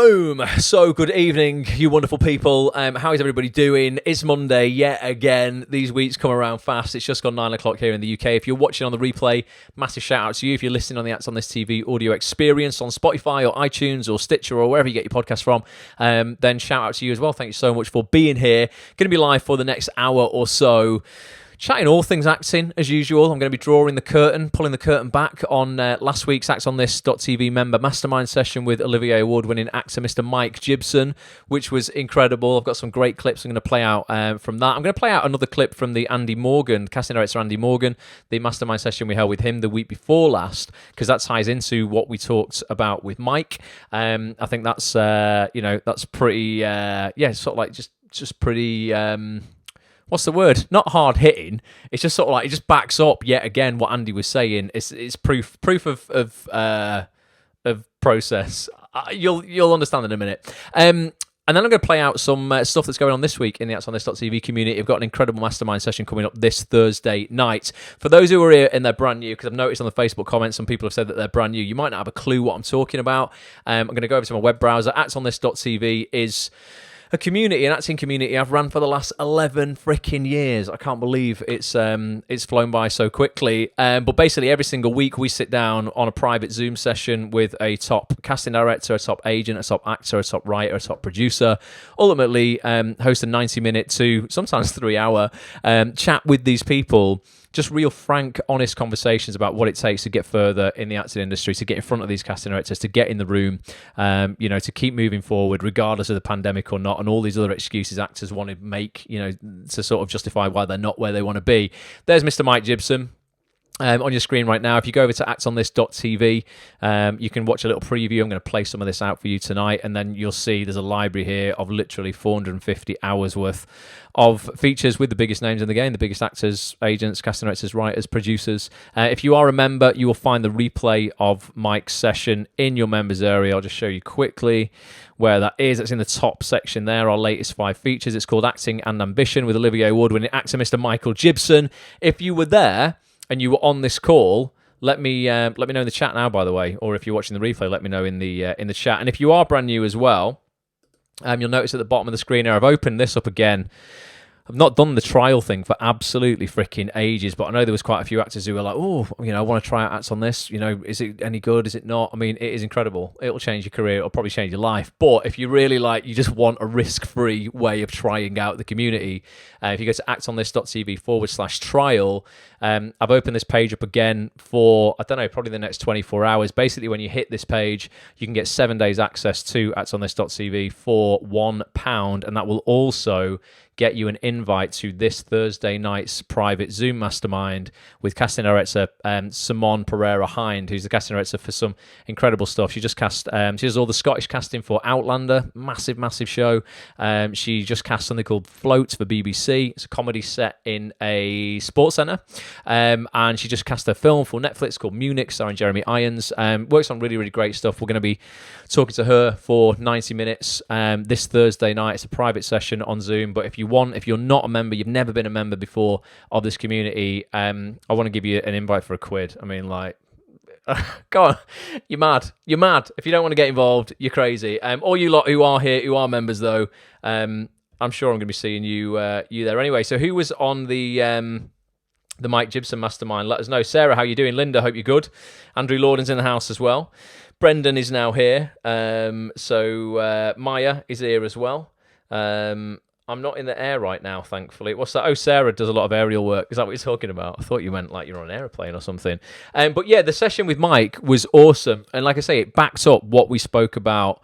Boom! So good evening, you wonderful people. How is everybody doing? It's Monday yet again. These weeks come around fast. It's just gone 9 o'clock here in the UK. If you're watching on the replay, massive shout out to you. If you're listening on the Acts on This TV audio experience on Spotify or iTunes or Stitcher or wherever you get your podcast from, then shout out to you as well. Thank you so much for being here. Going to be live for the next hour or so. Chatting all things acting, as usual. I'm going to be pulling the curtain back on last week's Acts on This.tv member mastermind session with Olivier award-winning actor Mr. Mike Jibson, which was incredible. I've got some great clips I'm going to play out from that. I'm going to play out another clip from the Andy Morgan, casting director Andy Morgan, the mastermind session we held with him the week before last, because that ties into what we talked about with Mike. I think that's, that's pretty, sort of like just pretty... what's the word? Not hard hitting. It's just sort of like it just backs up yet again what Andy was saying. It's proof of process. You'll understand in a minute. And then I'm going to play out some stuff that's going on this week in the Acts on This.tv community. I've got an incredible mastermind session coming up this Thursday night. For those who are here and they're brand new, because I've noticed on the Facebook comments some people have said that they're brand new, you might not have a clue what I'm talking about. I'm going to go over to my web browser. Acts on This.tv is a community, an acting community I've run for the last 11 freaking years. I can't believe it's flown by so quickly. But basically every single week we sit down on a private Zoom session with a top casting director, a top agent, a top actor, a top writer, a top producer. Ultimately, host a 90-minute to sometimes 3-hour chat with these people. Just real frank, honest conversations about what it takes to get further in the acting industry, to get in front of these casting directors, to get in the room, to keep moving forward regardless of the pandemic or not, and all these other excuses actors want to make, to sort of justify why they're not where they want to be. There's Mr. Mike Jibson. On your screen right now. If you go over to actsonthis.tv, you can watch a little preview. I'm going to play some of this out for you tonight, and then you'll see there's a library here of literally 450 hours worth of features with the biggest names in the game, the biggest actors, agents, casting directors, writers, producers. If you are a member, you will find the replay of Mike's session in your members area. I'll just show you quickly where that is. It's in the top section there, our latest 5 features. It's called Acting and Ambition with Olivier award-winning actor Mr. Michael Jibson. If you were there and you were on this call, let me know in the chat now, by the way, or if you're watching the replay, let me know in the chat. And if you are brand new as well, you'll notice at the bottom of the screen here, I've opened this up again. I've not done the trial thing for absolutely freaking ages, but I know there was quite a few actors who were like, I want to try out Acts on This. Is it any good? Is it not? I mean, it is incredible. It'll change your career. It'll probably change your life. But if you really you just want a risk-free way of trying out the community, if you go to actsonthis.tv/trial, I've opened this page up again for, I don't know, probably the next 24 hours. Basically, when you hit this page, you can get 7 days access to actsonthis.tv for £1, and that will also get you an invite to this Thursday night's private Zoom mastermind with casting director Simone Pereira Hind, who's the casting director for some incredible stuff. She just cast, she does all the Scottish casting for Outlander, massive show. She just cast something called Float for BBC. It's a comedy set in a sports centre. And she just cast a film for Netflix called Munich, starring Jeremy Irons. Works on really great stuff. We're going to be talking to her for 90 minutes this Thursday night. It's a private session on Zoom, but if you're not a member, you've never been a member before of this community, I want to give you an invite for £1. I mean, go on, you're mad. If you don't want to get involved, you're crazy. All you lot who are here, who are members though, I'm sure I'm going to be seeing you there anyway. So who was on the Mike Jibson mastermind? Let us know. Sarah, how you doing? Linda, hope you're good. Andrew Lorden's in the house as well. Brendan is now here. So Maya is here as well. I'm not in the air right now, thankfully. What's that? Oh, Sarah does a lot of aerial work. Is that what you're talking about? I thought you meant like you're on an aeroplane or something. But yeah, the session with Mike was awesome. And like I say, it backs up what we spoke about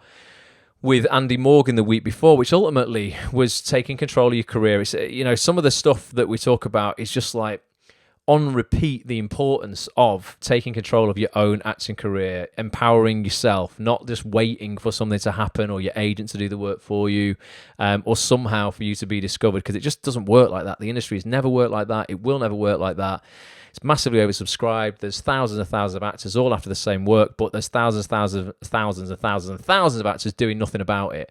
with Andy Morgan the week before, which ultimately was taking control of your career. It's, some of the stuff that we talk about is just like on repeat, the importance of taking control of your own acting career, empowering yourself, not just waiting for something to happen or your agent to do the work for you, or somehow for you to be discovered, because it just doesn't work like that. The industry has never worked like that. It will never work like that. It's massively oversubscribed. There's thousands and thousands of actors all after the same work, but there's thousands of actors doing nothing about it.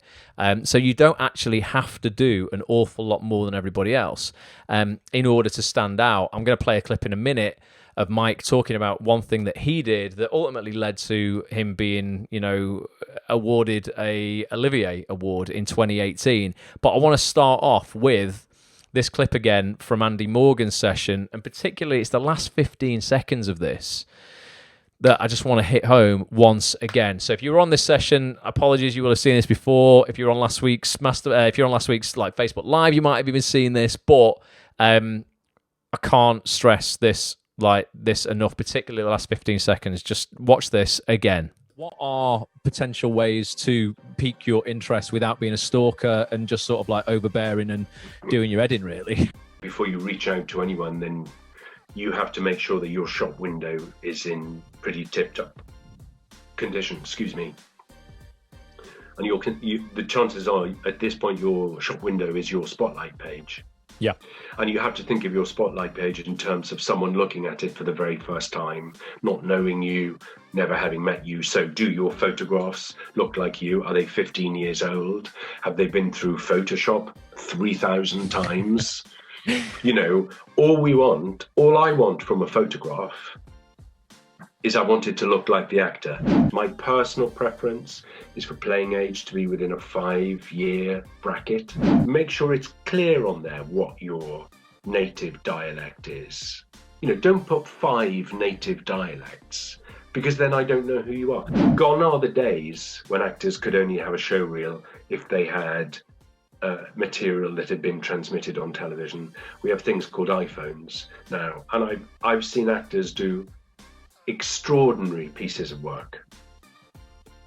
So you don't actually have to do an awful lot more than everybody else in order to stand out. I'm going to play clip in a minute of Mike talking about one thing that he did that ultimately led to him being, awarded a Olivier award in 2018. But I want to start off with this clip again from Andy Morgan's session, and particularly it's the last 15 seconds of this that I just want to hit home once again. So if you were on this session, apologies, you will have seen this before. If you're on last week's Facebook Live, you might have even seen this. But I can't stress this enough, particularly the last 15 seconds. Just watch this again. What are potential ways to pique your interest without being a stalker and just sort of like overbearing and doing your head in, really? Before you reach out to anyone, then you have to make sure that your shop window is in pretty tip-top condition, and the chances are at this point your shop window is your spotlight page. Yeah. And you have to think of your spotlight page in terms of someone looking at it for the very first time, not knowing you, never having met you. So do your photographs look like you? Are they 15 years old? Have they been through Photoshop 3,000 times? All I want from a photograph is I want it to look like the actor. My personal preference is for playing age to be within a 5-year bracket. Make sure it's clear on there what your native dialect is. Don't put 5 native dialects, because then I don't know who you are. Gone are the days when actors could only have a show reel if they had material that had been transmitted on television. We have things called iPhones now, and I've seen actors do extraordinary pieces of work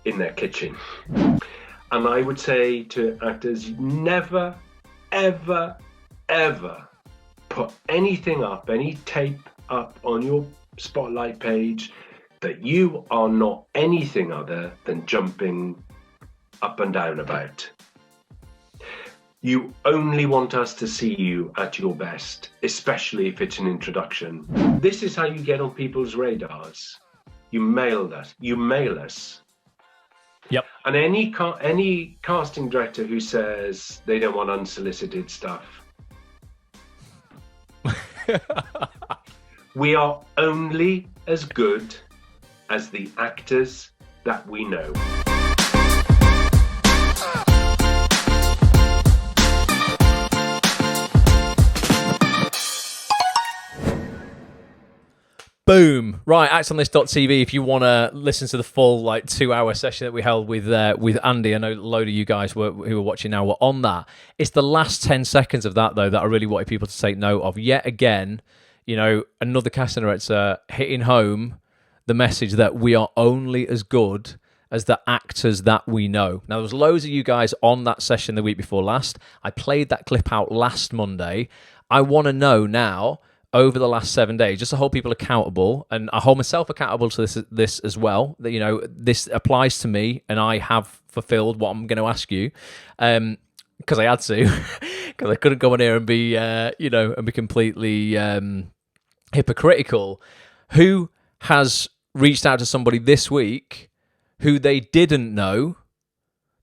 in their kitchen. And I would say to actors, never, ever, ever put anything up, any tape up on your spotlight page that you are not anything other than jumping up and down about. You only want us to see you at your best, especially if it's an introduction. This is how you get on people's radars. You mail us. Yep. And any casting director who says they don't want unsolicited stuff, we are only as good as the actors that we know. Boom. Right, actonthis.tv if you want to listen to the full 2-hour session that we held with Andy. I know a load of you guys who are watching now were on that. It's the last 10 seconds of that, though, that I really wanted people to take note of. Yet again, another casting director hitting home the message that we are only as good as the actors that we know. Now, there was loads of you guys on that session the week before last. I played that clip out last Monday. I want to know now, over the last 7 days, just to hold people accountable, and I hold myself accountable to this as well, that this applies to me and I have fulfilled what I'm going to ask you, because I had to, because I couldn't go on here and be and be completely hypocritical. Who has reached out to somebody this week who they didn't know,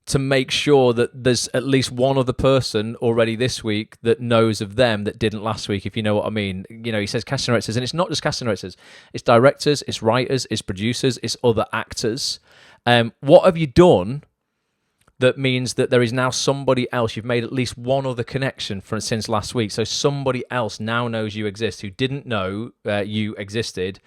to make sure that there's at least one other person already this week that knows of them that didn't last week, if you know what I mean? He says casting directors, and it's not just casting directors. It's directors, it's writers, it's producers, it's other actors. What have you done that means that there is now somebody else? You've made at least one other connection since last week. So somebody else now knows you exist who didn't know you existed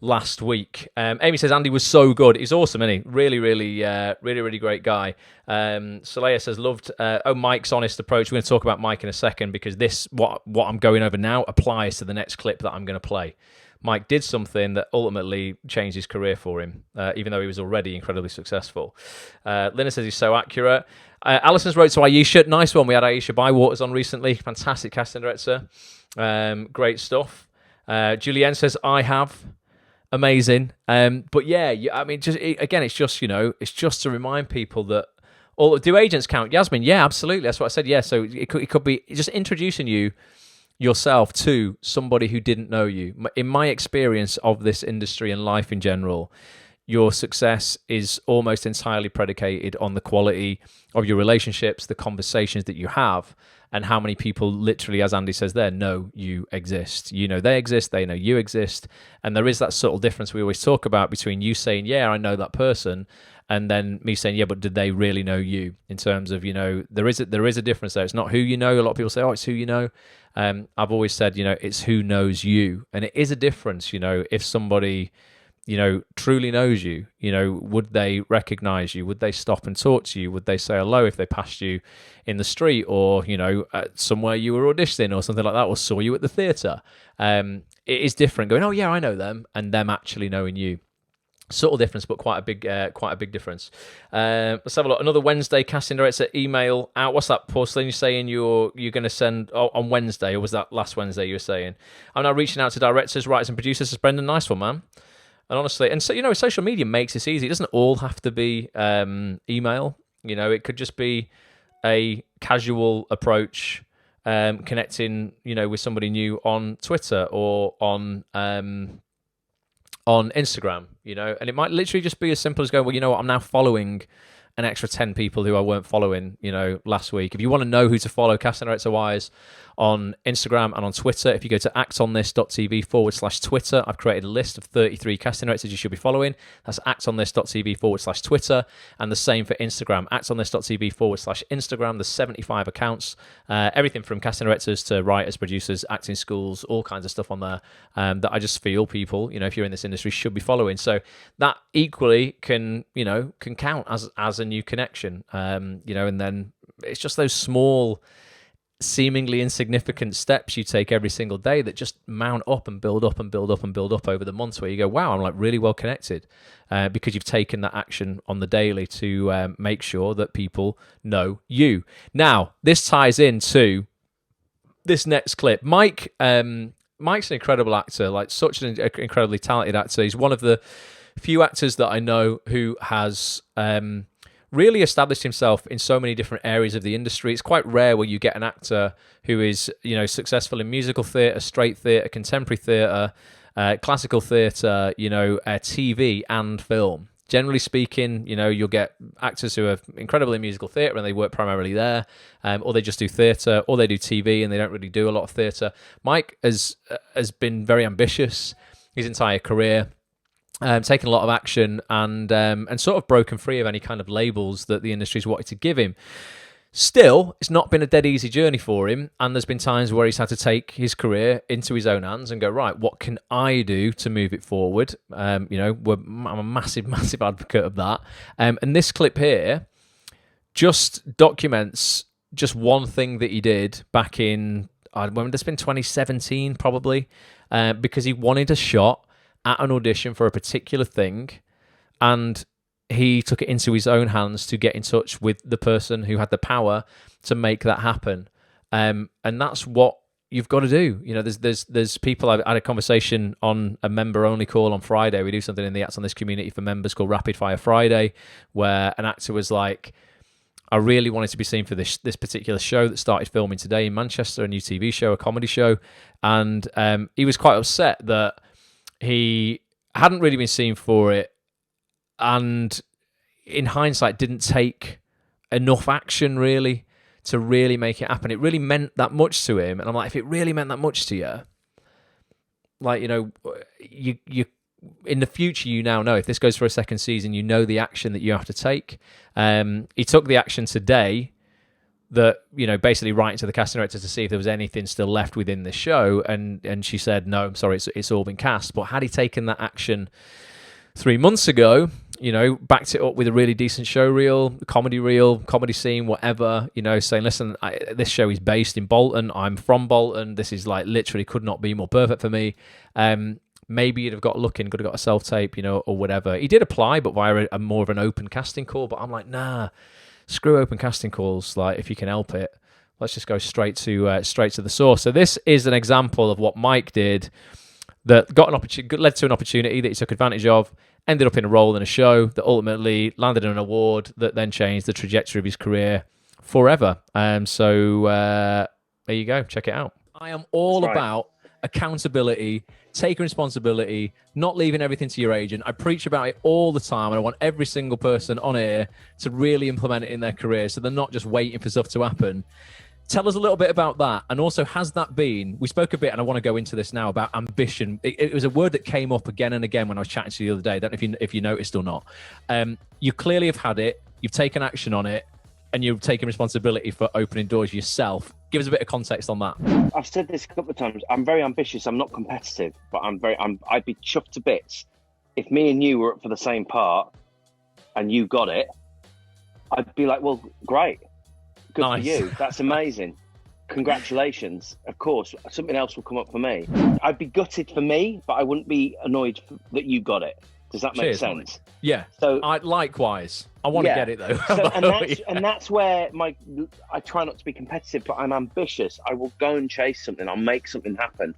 last week. Amy says Andy was so good. He's awesome, isn't he? Really, really great guy. Soleil says loved Mike's honest approach. We're going to talk about Mike in a second, because this what I'm going over now applies to the next clip that I'm going to play. Mike did something that ultimately changed his career for him, even though he was already incredibly successful. Linda says he's so accurate. Alison's wrote to Aisha. Nice one. We had Aisha Bywaters on recently. Fantastic casting director. Great stuff. Julianne says I have. Amazing. But yeah, I mean, it's just to remind people that do agents count? Yasmin, yeah, absolutely. That's what I said. Yeah, so it could be just introducing yourself to somebody who didn't know you. In my experience of this industry and life in general, your success is almost entirely predicated on the quality of your relationships, the conversations that you have, and how many people literally, as Andy says there, know you exist. You know they exist, they know you exist. And there is that subtle difference we always talk about between you saying, yeah, I know that person, and then me saying, yeah, but did they really know you? In terms of, there is a difference there. It's not who you know. A lot of people say, oh, it's who you know. I've always said, it's who knows you. And it is a difference, if somebody truly knows you, would they recognize you? Would they stop and talk to you? Would they say hello if they passed you in the street or, somewhere you were auditioning or something like that, or saw you at the theatre? It is different going, oh yeah, I know them, and them actually knowing you. Subtle difference, but quite a big difference. Let's have a look. Another Wednesday casting director email out. What's that, Porcelain? You're saying you're going to send on Wednesday, or was that last Wednesday you were saying? I'm now reaching out to directors, writers, and producers. Says Brendan, nice one, man. And honestly, and so, social media makes this easy. It doesn't all have to be email. It could just be a casual approach, connecting, with somebody new on Twitter or on Instagram, and it might literally just be as simple as going, well, you know what, I'm now following an extra 10 people who I weren't following, last week. If you want to know who to follow casting director wise on Instagram and on Twitter, if you go to actonthis.tv/Twitter, I've created a list of 33 casting directors you should be following. That's actonthis.tv/Twitter. And the same for Instagram, actonthis.tv/Instagram. There's 75 accounts, everything from casting directors to writers, producers, acting schools, all kinds of stuff on there that I just feel people, if you're in this industry, should be following. So that equally can count as a new connection, and then it's just those small, seemingly insignificant steps you take every single day that just mount up and build up and build up and build up over the months, where you go, wow, I'm like really well connected, because you've taken that action on the daily to make sure that people know you. Now, this ties into this next clip. Mike's an incredible actor, like such an incredibly talented actor. He's one of the few actors that I know who has really established himself in so many different areas of the industry. It's quite rare where you get an actor who is, successful in musical theatre, straight theatre, contemporary theatre, classical theatre, TV and film. Generally speaking, you'll get actors who are incredible in musical theatre and they work primarily there, or they just do theatre, or they do TV and they don't really do a lot of theatre. Mike has been very ambitious his entire career. Taken a lot of action and sort of broken free of any kind of labels that the industry's wanted to give him. Still, it's not been a dead easy journey for him, and there's been times where he's had to take his career into his own hands and go, right, what can I do to move it forward? I'm a massive, massive advocate of that. And this clip here just documents just one thing that he did back in, when it's been 2017 probably, because he wanted a shot at an audition for a particular thing, and he took it into his own hands to get in touch with the person who had the power to make that happen. And that's what you've got to do. There's people. I had a conversation on a member-only call on Friday. We do something in the Acts on This community for members called Rapid Fire Friday, where an actor was like, I really wanted to be seen for this particular show that started filming today in Manchester, a new TV show, a comedy show. And he was quite upset that he hadn't really been seen for it, and in hindsight didn't take enough action really to really make it happen. It really meant that much to him, and I'm like, if it really meant that much to you, like, you in the future, you now know if this goes for a second season, you know the action that you have to take. He took the action today that, basically writing to the casting director to see if there was anything still left within the show. And she said, no, I'm sorry, it's all been cast. But had he taken that action 3 months ago, backed it up with a really decent show reel, comedy scene, whatever, saying, listen, this show is based in Bolton. I'm from Bolton. This is like literally could not be more perfect for me. Maybe you'd have got a look in, could have got a self-tape, or whatever. He did apply, but via a more of an open casting call. But I'm like, nah, screw open casting calls. Like, if you can help it, let's just go straight to the source. So this is an example of what Mike did that got led to an opportunity that he took advantage of, ended up in a role in a show that ultimately landed an award that then changed the trajectory of his career forever. So there you go. Check it out. I am all about accountability, taking responsibility, not leaving everything to your agent. I preach about it all the time, and I want every single person on here to really implement it in their career so they're not just waiting for stuff to happen. Tell us a little bit about that. And also, has that been, we spoke a bit, and I want to go into this now, about ambition. It was a word that came up again and again when I was chatting to you the other day. I don't know if you noticed or not. You clearly have had it, you've taken action on it, and you've taken responsibility for opening doors yourself. Give us a bit of context on that. I've said this a couple of times. I'm very ambitious. I'm not competitive, but I'd be chuffed to bits if me and you were up for the same part and you got it. I'd be like, well, great. Good Nice. for you. That's amazing. Congratulations. Of course, something else will come up for me. I'd be gutted for me, but I wouldn't be annoyed that you got it. Does that make Cheers, sense? Mike. Yeah. So likewise, I want to get it though. So, and that's where I try not to be competitive, but I'm ambitious. I will go and chase something. I'll make something happen.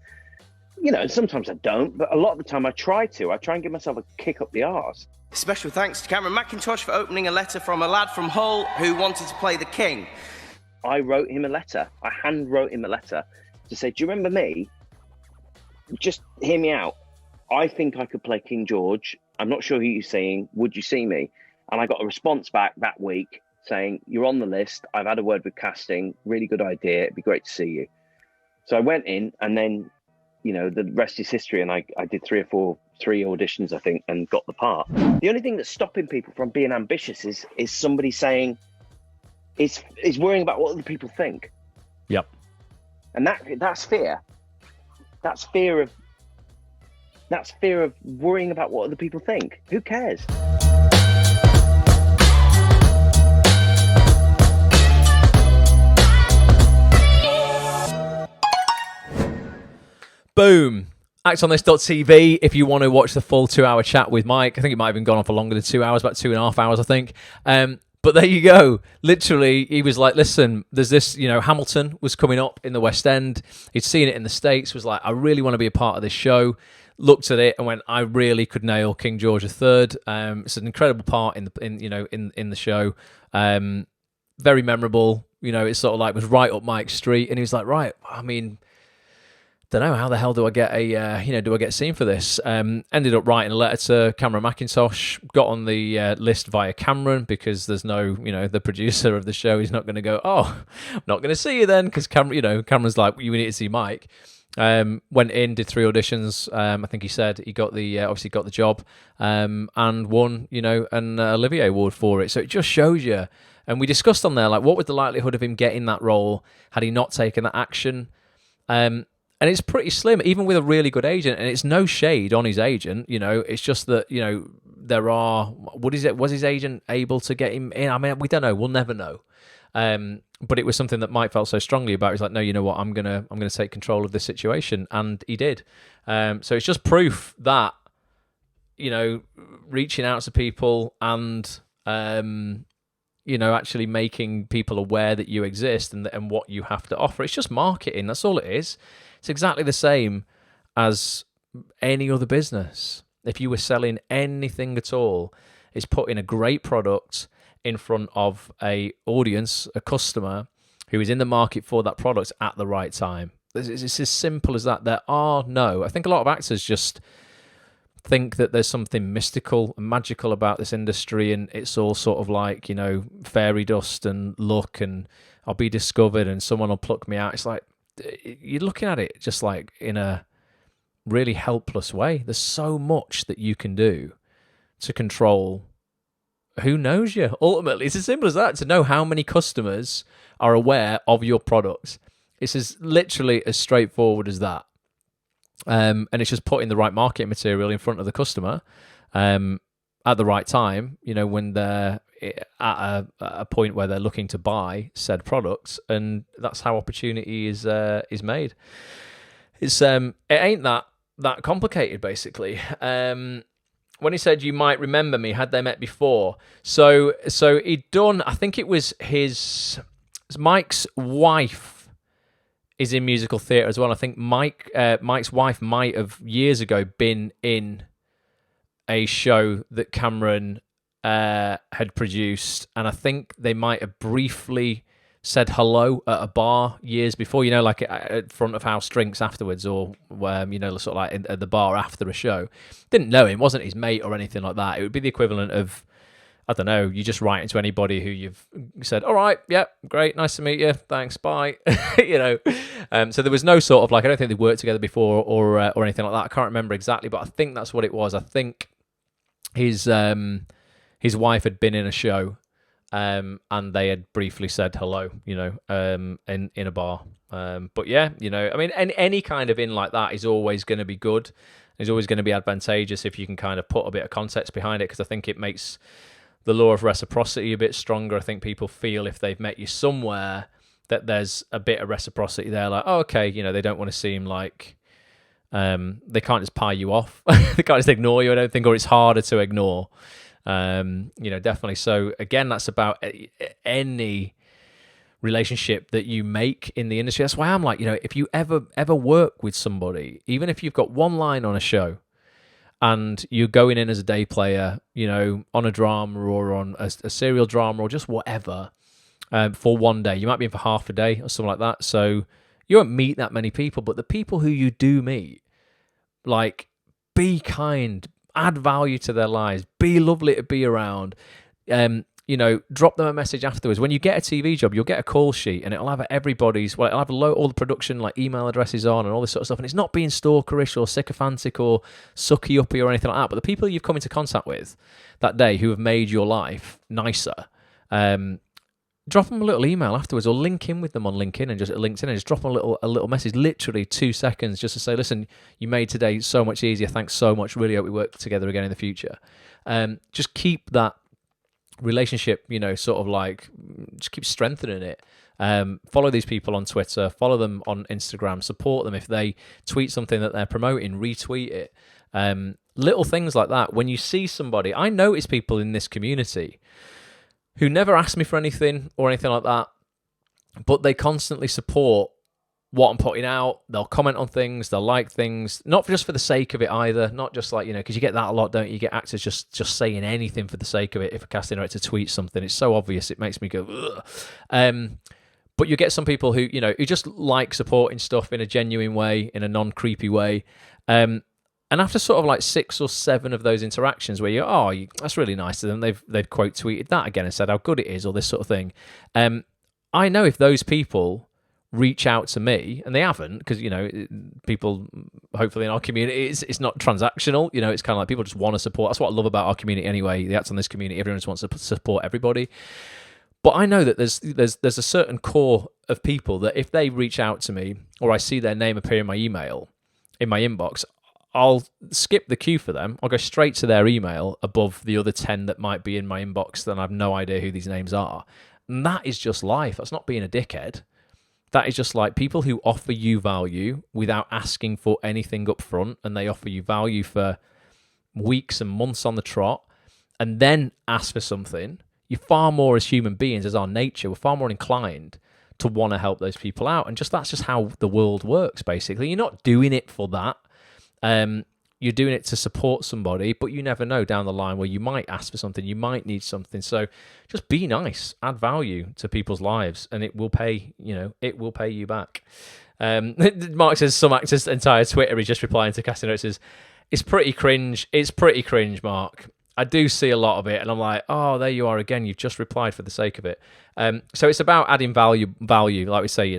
You know, and sometimes I don't, but a lot of the time I try to. I try and give myself a kick up the arse. Special thanks to Cameron McIntosh for opening a letter from a lad from Hull who wanted to play the king. I wrote him a letter. I hand wrote him a letter to say, do you remember me? Just hear me out. I think I could play King George. I'm not sure who you're seeing. Would you see me? And I got a response back that week saying, you're on the list. I've had a word with casting. Really good idea. It'd be great to see you. So I went in, and then, you know, the rest is history. And I did three auditions, I think, and got the part. The only thing that's stopping people from being ambitious is somebody saying, is worrying about what other people think. Yep. And that's fear. That's fear of worrying about what other people think. Who cares? Boom. actonthis.tv if you want to watch the full 2-hour chat with Mike. I think it might have been gone on for longer than 2 hours, about 2.5 hours, I think. But there you go. Literally, he was like, listen, there's this, you know, Hamilton was coming up in the West End. He'd seen it in the States, was like, I really want to be a part of this show. Looked at it and went, I really could nail King George III. It's an incredible part in the show. Very memorable. You know, it's sort of like, was right up Mike's street. And he was like, right, I mean, don't know, how the hell do I get a scene for this? Ended up writing a letter to Cameron McIntosh, got on the list via Cameron, because there's no, the producer of the show is not going to go, oh, I'm not going to see you then, because Cameron's like, you need to see Mike. Went in, did 3 auditions. I think he said he got obviously got the job, and won, an Olivier award for it. So it just shows you. And we discussed on there, like, what was the likelihood of him getting that role had he not taken that action? And it's pretty slim, even with a really good agent. And it's no shade on his agent, It's just that, was his agent able to get him in? I mean, we don't know. We'll never know. But it was something that Mike felt so strongly about. He's like, no, you know what? I'm gonna take control of this situation, and he did. So it's just proof that, reaching out to people and actually making people aware that you exist and what you have to offer. It's just marketing. That's all it is. It's exactly the same as any other business. If you were selling anything at all, it's putting a great product in front of a audience, a customer who is in the market for that product at the right time. It's as simple as that. I think a lot of actors just think that there's something mystical and magical about this industry, and it's all sort of like, fairy dust and luck, and I'll be discovered and someone will pluck me out. It's like, you're looking at it just like in a really helpless way. There's so much that you can do to control who knows you. Ultimately, it's as simple as that, to know how many customers are aware of your products. It's literally as straightforward as that. And it's just putting the right marketing material in front of the customer at the right time, when they're at a point where they're looking to buy said products, and that's how opportunity is made. It ain't that complicated, basically. When he said, you might remember me, had they met before? So he'd done, I think it was Mike's wife is in musical theatre as well. I think Mike's wife might have years ago been in a show that Cameron had produced, and I think they might have briefly said hello at a bar years before, like at front of house drinks afterwards, or sort of like at the bar after a show. Didn't know him, wasn't his mate or anything like that. It would be the equivalent of, I don't know, you just write into anybody who you've said, all right, yeah, great, nice to meet you, thanks, bye. So there was no sort of like, I don't think they worked together before or anything like that. I can't remember exactly, but I think that's what it was. I think his wife had been in a show, and they had briefly said hello, in a bar. But yeah, I mean, any kind of in like that is always going to be good. It's always going to be advantageous if you can kind of put a bit of context behind it, because I think it makes the law of reciprocity a bit stronger. I think people feel if they've met you somewhere that there's a bit of reciprocity there, like, oh, okay, they don't want to seem like they can't just pie you off. They can't just ignore you, I don't think, or it's harder to ignore. Definitely. So again, that's about any relationship that you make in the industry. That's why I'm like, if you ever work with somebody, even if you've got one line on a show and you're going in as a day player, on a drama or on a serial drama or just whatever, for one day, you might be in for half a day or something like that. So you won't meet that many people, but the people who you do meet, like, be kind, add value to their lives, be lovely to be around. Drop them a message afterwards. When you get a TV job, you'll get a call sheet and it'll have everybody's, it'll have all the production, like email addresses on and all this sort of stuff. And it's not being stalkerish or sycophantic or sucky uppy or anything like that. But the people you've come into contact with that day who have made your life nicer, drop them a little email afterwards, or link in with them on LinkedIn and just drop them a little message, literally 2 seconds, just to say, listen, you made today so much easier. Thanks so much. Really hope we work together again in the future. Just keep that relationship, sort of like, just keep strengthening it. Follow these people on Twitter, follow them on Instagram, support them. If they tweet something that they're promoting, retweet it. Little things like that. When you see somebody, I notice people in this community who never ask me for anything or anything like that, but they constantly support what I'm putting out. They'll comment on things, they'll like things, not just for the sake of it either, not just like, because you get that a lot, don't you? You get actors just saying anything for the sake of it. If a casting director tweets something, it's so obvious, it makes me go, ugh. But you get some people who, who just like supporting stuff in a genuine way, in a non-creepy way. And after sort of like 6 or 7 of those interactions where that's really nice to them, they've quote tweeted that again and said how good it is, or this sort of thing. I know if those people reach out to me, and they haven't, because people hopefully in our community, it's not transactional. It's kind of like people just want to support. That's what I love about our community anyway. The Acts on this community, everyone just wants to support everybody. But I know that there's a certain core of people that if they reach out to me, or I see their name appear in my email, in my inbox, I'll skip the queue for them. I'll go straight to their email above the other 10 that might be in my inbox. Then I have no idea who these names are. And that is just life. That's not being a dickhead. That is just like people who offer you value without asking for anything up front, and they offer you value for weeks and months on the trot, and then ask for something. You're far more, as human beings, as our nature, we're far more inclined to want to help those people out. And that's just how the world works, basically. You're not doing it for that. You're doing it to support somebody, but you never know down the line where you might ask for something, you might need something. So just be nice, add value to people's lives, and it will pay, it will pay you back. Mark says some actors' entire Twitter is just replying to casting notes. Says, it's pretty cringe. It's pretty cringe, Mark. I do see a lot of it, and I'm like, oh, there you are again. You've just replied for the sake of it. So it's about adding value. Like we say,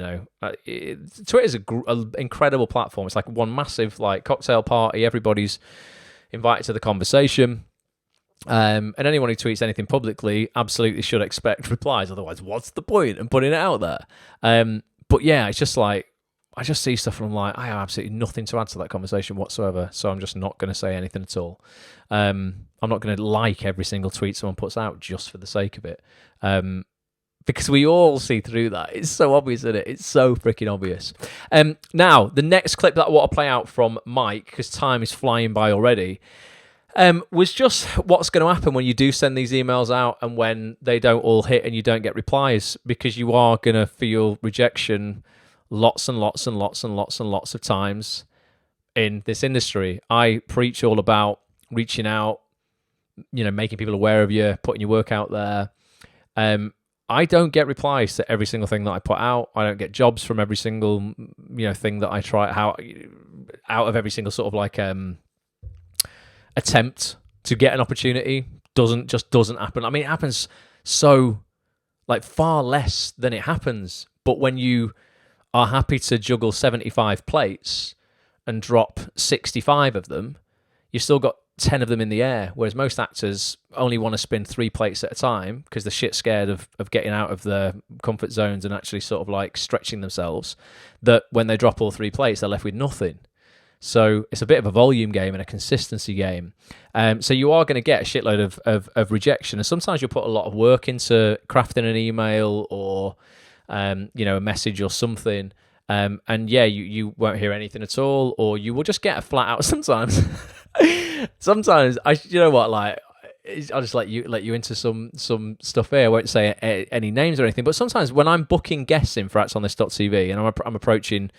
Twitter's an incredible platform. It's like one massive like cocktail party. Everybody's invited to the conversation. And anyone who tweets anything publicly absolutely should expect replies. Otherwise, what's the point in putting it out there? But yeah, it's just like, I just see stuff and I'm like, I have absolutely nothing to add to that conversation whatsoever. So I'm just not going to say anything at all. I'm not going to like every single tweet someone puts out just for the sake of it. Because we all see through that. It's so obvious, isn't it? It's so freaking obvious. Now, the next clip that I want to play out from Mike, because time is flying by already, was just what's going to happen when you do send these emails out and when they don't all hit and you don't get replies, because you are going to feel rejection lots and lots and lots and lots and lots of times in this industry. I preach all about reaching out, making people aware of you, putting your work out there. I don't get replies to every single thing that I put out. I don't get jobs from every single thing that I try out of every single sort of like attempt to get an opportunity. Doesn't happen. I mean, it happens so like far less than it happens. But when you are happy to juggle 75 plates and drop 65 of them, you've still got 10 of them in the air, whereas most actors only want to spin 3 plates at a time because they're shit scared of getting out of their comfort zones and actually sort of like stretching themselves, that when they drop all 3 plates, they're left with nothing. So it's a bit of a volume game and a consistency game. So you are going to get a shitload of rejection, and sometimes you'll put a lot of work into crafting an email or a message or something, and yeah, you won't hear anything at all, or you will just get a flat out sometimes. Sometimes I'll just let you into some stuff here. I won't say any names or anything, but sometimes when I'm booking guests in for actsonthis.tv and I'm approaching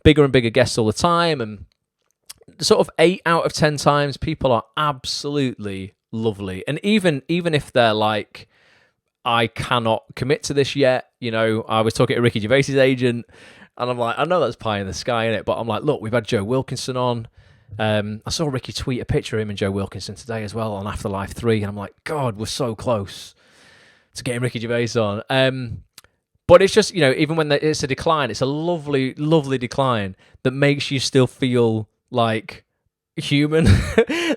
bigger and bigger guests all the time, and sort of 8 out of 10 times people are absolutely lovely, and even if they're like, I cannot commit to this yet. I was talking to Ricky Gervais's agent, and I'm like, I know that's pie in the sky, innit? But I'm like, look, we've had Joe Wilkinson on. I saw Ricky tweet a picture of him and Joe Wilkinson today as well on Afterlife 3, and I'm like, God, we're so close to getting Ricky Gervais on. But it's just, even when it's a decline, it's a lovely, lovely decline that makes you still feel like human,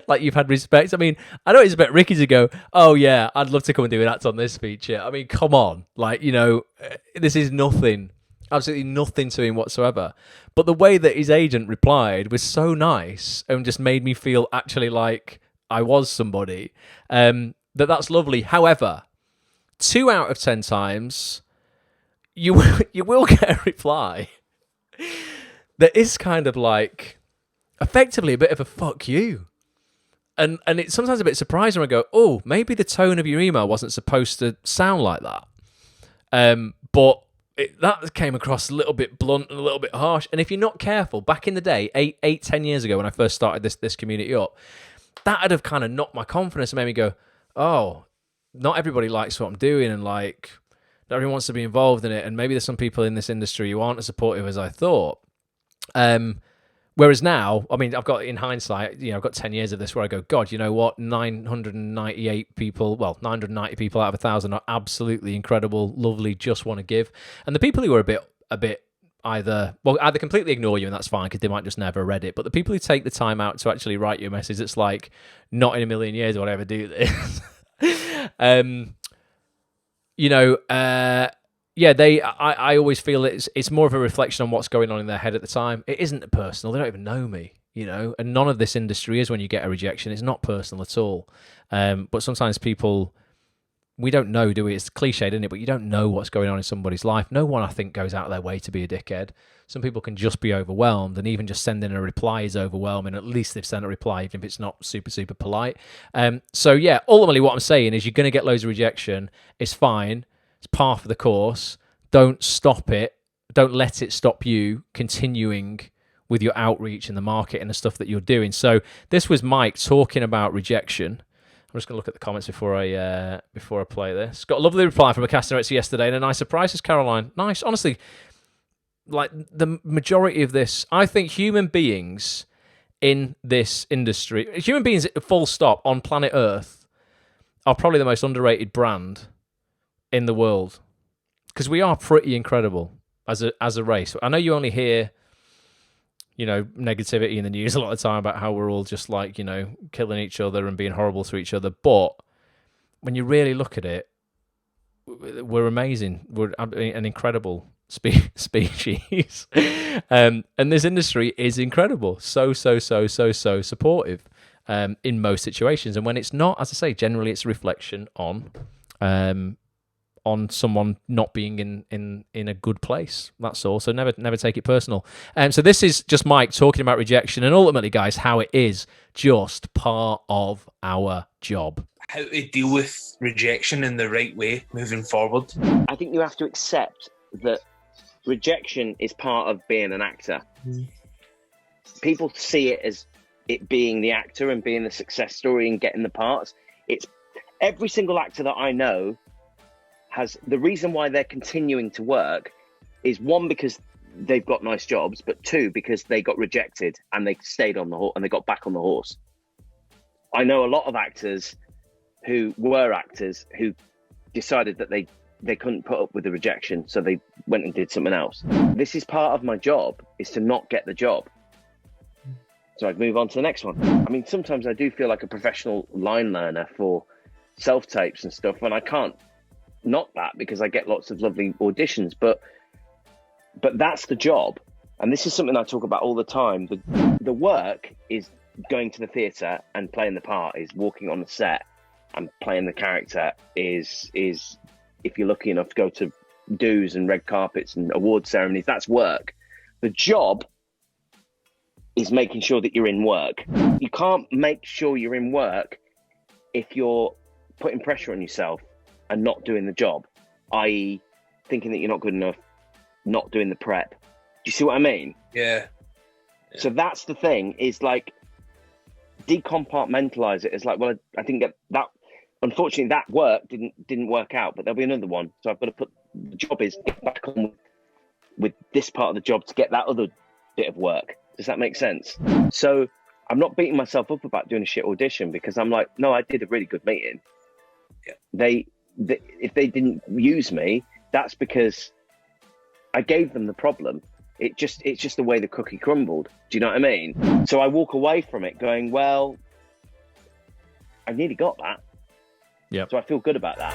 like you've had respect. I mean, I don't expect Ricky to go, oh yeah, I'd love to come and do an Act on This feature. I mean, come on, like, this is nothing, absolutely nothing to him whatsoever. But the way that his agent replied was so nice and just made me feel actually like I was somebody. That's lovely. However, 2 out of 10 times, you will get a reply that is kind of like effectively a bit of a fuck you. And it's sometimes a bit surprising when I go, oh, maybe the tone of your email wasn't supposed to sound like that. But that came across a little bit blunt and a little bit harsh. And if you're not careful, back in the day, 10 years ago when I first started this community up, that'd have kind of knocked my confidence and made me go, oh, not everybody likes what I'm doing, and like, not everyone wants to be involved in it. And maybe there's some people in this industry who aren't as supportive as I thought. Whereas now, I mean, I've got, in hindsight, I've got 10 years of this where I go, God, you know what? 990 people out of 1,000 are absolutely incredible, lovely, just want to give. And the people who are a bit either completely ignore you, and that's fine because they might just never read it. But the people who take the time out to actually write you a message, it's like, not in a million years would I ever do this. I always feel it's more of a reflection on what's going on in their head at the time. It isn't personal. They don't even know me, and none of this industry is when you get a rejection. It's not personal at all. But sometimes people, we don't know, do we? It's cliched, isn't it? But you don't know what's going on in somebody's life. No one, I think, goes out of their way to be a dickhead. Some people can just be overwhelmed, and even just sending a reply is overwhelming. At least they've sent a reply, even if it's not super, super polite. So yeah, ultimately what I'm saying is you're going to get loads of rejection. It's fine. It's par for the course. Don't stop it. Don't let it stop you continuing with your outreach in the market and the stuff that you're doing. So this was Mike talking about rejection. I'm just going to look at the comments before I play this. Got a lovely reply from a casting director yesterday, and a nice surprise, says Caroline. Nice. Honestly, like the majority of this, I think human beings in this industry, human beings full stop on planet Earth, are probably the most underrated brand in the world, because we are pretty incredible as a race. I know you only hear, negativity in the news a lot of the time about how we're all just like, killing each other and being horrible to each other. But when you really look at it, we're amazing. We're an incredible species. And this industry is incredible. So supportive in most situations. And when it's not, as I say, generally it's a reflection on someone not being in a good place. That's all. So never take it personal. So this is just Mike talking about rejection, and ultimately, guys, how it is just part of our job. How to deal with rejection in the right way moving forward. I think you have to accept that rejection is part of being an actor. People see it as it being the actor and being the success story and getting the parts. It's every single actor that I know has the reason why they're continuing to work is, one, because they've got nice jobs, but two, because they got rejected and they stayed on the horse and they got back on the horse. I know a lot of actors who were actors who decided that they couldn't put up with the rejection, so they went and did something else. This is part of my job, is to not get the job. So I'd move on to the next one. I mean, sometimes I do feel like a professional line learner for self-tapes and stuff, and I can't knock that because I get lots of lovely auditions, but that's the job. And this is something I talk about all the time. The work is going to the theatre and playing the part, is walking on the set and playing the character, is if you're lucky enough to go to do's and red carpets and award ceremonies, that's work. The job is making sure that you're in work. You can't make sure you're in work if you're putting pressure on yourself and not doing the job, i.e. thinking that you're not good enough, not doing the prep. Do you see what I mean? Yeah. So that's the thing, is like, decompartmentalize it. It's like, well, I didn't get that. Unfortunately, that work didn't work out, but there'll be another one. So I've got to put, the job is get back on with this part of the job to get that other bit of work. Does that make sense? So I'm not beating myself up about doing a shit audition, because I'm like, no, I did a really good meeting. Yeah. If they didn't use me, that's because I gave them the problem. It's just the way the cookie crumbled. Do you know what I mean? So I walk away from it going, well, I nearly got that. Yeah. So I feel good about that.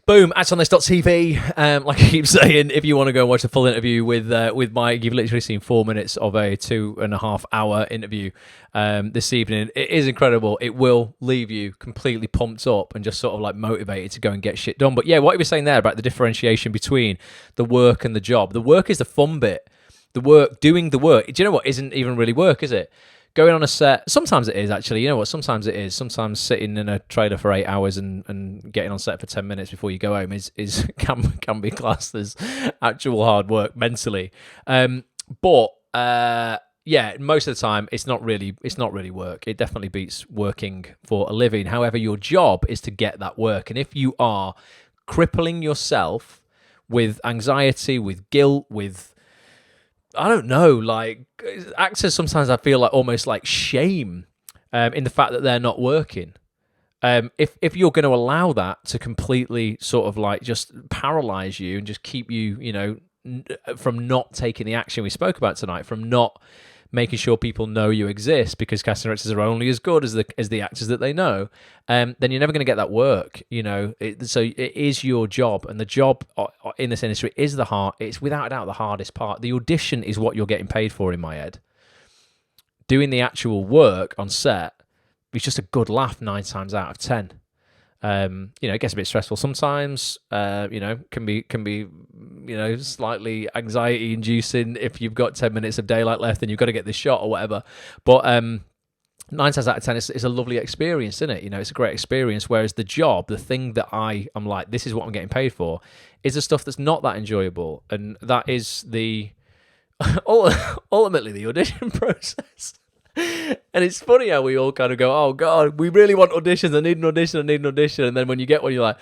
Boom, actonthis.tv. Like I keep saying, if you want to go and watch the full interview with Mike, you've literally seen 4 minutes of a 2.5 hour interview this evening. It is incredible. It will leave you completely pumped up and just sort of like motivated to go and get shit done. But yeah, what you were saying there about the differentiation between the work and the job. The work is the fun bit. The work, doing the work. Do you know what isn't even really work, is it? Going on a set, sometimes it is actually. You know what? Sometimes it is. Sometimes sitting in a trailer for 8 hours and getting on set for 10 minutes before you go home can be classed as actual hard work mentally. But yeah, most of the time it's not really work. It definitely beats working for a living. However, your job is to get that work, and if you are crippling yourself with anxiety, with guilt, with, I don't know, like, actors sometimes I feel like almost like shame in the fact that they're not working. If you're going to allow that to completely sort of like just paralyze you and just keep you, you know, from not taking the action we spoke about tonight, from not making sure people know you exist, because casting directors are only as good as the actors that they know, then you're never going to get that work, you know. So it is your job, and the job in this industry is it's without a doubt the hardest part. The audition is what you're getting paid for in my head. Doing the actual work on set is just a good laugh 9 times out of 10. You know, it gets a bit stressful sometimes. You know, can be you know, slightly anxiety inducing if you've got 10 minutes of daylight left and you've got to get this shot or whatever. But 9 times out of 10, it's a lovely experience, isn't it? You know, it's a great experience. Whereas the job, the thing that I'm like, this is what I'm getting paid for, is the stuff that's not that enjoyable, and that is the ultimately the audition process. And it's funny how we all kind of go, oh God, we really want auditions. I need an audition. And then when you get one, you're like,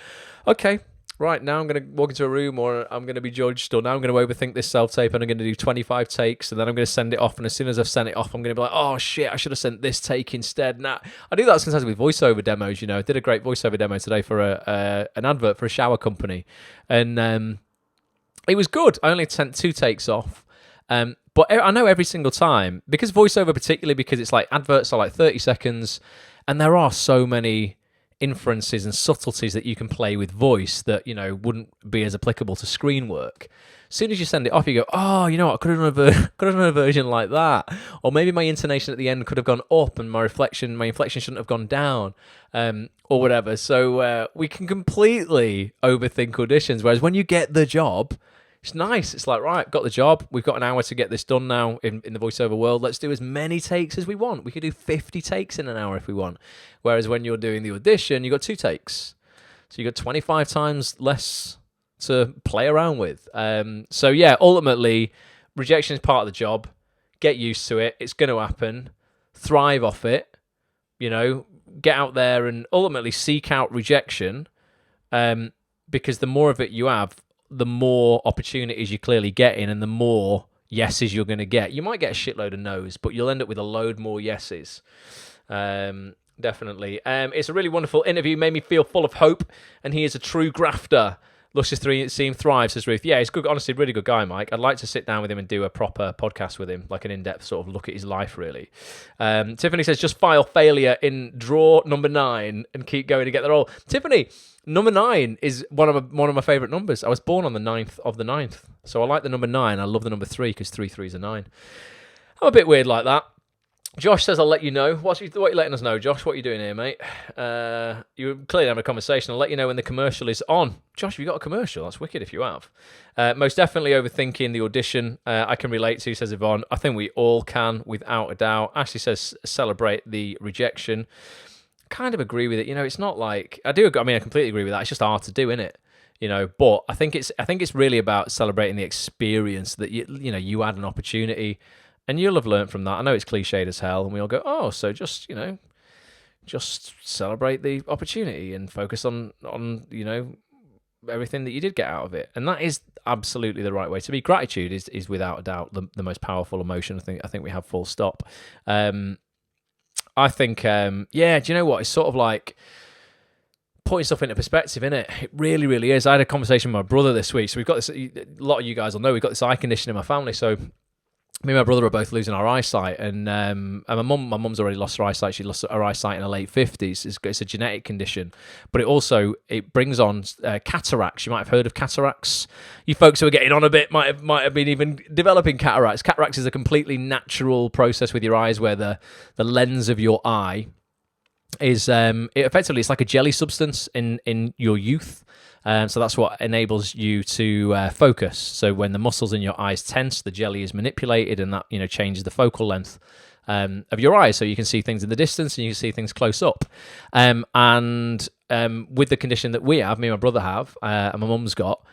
okay, right, now I'm going to walk into a room, or I'm going to be judged, or now I'm going to overthink this self-tape and I'm going to do 25 takes, and then I'm going to send it off. And as soon as I've sent it off, I'm going to be like, oh shit, I should have sent this take instead. Now, I do that sometimes with voiceover demos, you know. I did a great voiceover demo today for an advert for a shower company. And it was good. I only sent 2 takes off. But I know every single time, because voiceover, particularly because it's like adverts are like 30 seconds, and there are so many inferences and subtleties that you can play with voice that, you know, wouldn't be as applicable to screen work. As soon as you send it off, you go, oh, you know what, I could have done a version like that. Or maybe my intonation at the end could have gone up and my inflection shouldn't have gone down, or whatever. So we can completely overthink auditions, whereas when you get the job, it's nice. It's like, right, got the job. We've got an hour to get this done now in the voiceover world. Let's do as many takes as we want. We could do 50 takes in an hour if we want. Whereas when you're doing the audition, you got 2 takes. So you got 25 times less to play around with. So yeah, ultimately, rejection is part of the job. Get used to it. It's going to happen. Thrive off it. You know, get out there and ultimately seek out rejection, because the more of it you have, the more opportunities you're clearly getting, and the more yeses you're going to get. You might get a shitload of no's, but you'll end up with a load more yeses. Definitely. It's a really wonderful interview. Made me feel full of hope, and he is a true grafter. Luscious see him thrive, says Ruth. Yeah, he's good. Honestly, really good guy, Mike. I'd like to sit down with him and do a proper podcast with him, like an in-depth sort of look at his life, really. Tiffany says, just file failure in draw number 9 and keep going to get the roll. Tiffany, number 9 is one of my favourite numbers. I was born on the 9th of the 9th, so I like the number 9. I love the number 3 because 3 3s are 9. I'm a bit weird like that. Josh says, I'll let you know. What are you letting us know, Josh? What are you doing here, mate? You're clearly having a conversation. I'll let you know when the commercial is on. Josh, have you got a commercial? That's wicked if you have. Most definitely overthinking the audition. I can relate to, says Yvonne. I think we all can, without a doubt. Ashley says, celebrate the rejection. Kind of agree with it. You know, it's not like... I completely agree with that. It's just hard to do, isn't it? You know, but I think it's really about celebrating the experience that, you had an opportunity. And you'll have learned from that. I know it's cliched as hell, and we all go, oh, so just celebrate the opportunity and focus on everything that you did get out of it. And that is absolutely the right way to be. Gratitude is without a doubt the most powerful emotion. I think we have full stop. I think, do you know what? It's sort of like putting stuff into perspective, innit? It really, really is. I had a conversation with my brother this week. So we've got this, a lot of you guys will know, we've got this eye condition in my family. So me and my brother are both losing our eyesight, and my mum's already lost her eyesight. She lost her eyesight in her late 50s. It's a genetic condition, but it brings on cataracts. You might have heard of cataracts. You folks who are getting on a bit might have been even developing cataracts. Cataracts is a completely natural process with your eyes, where the lens of your eye is it's like a jelly substance in your youth. So that's what enables you to focus. So when the muscles in your eyes tense, the jelly is manipulated, and that changes the focal length of your eyes, so you can see things in the distance and you can see things close up. And with the condition that we have, me and my brother have, and my mum's got,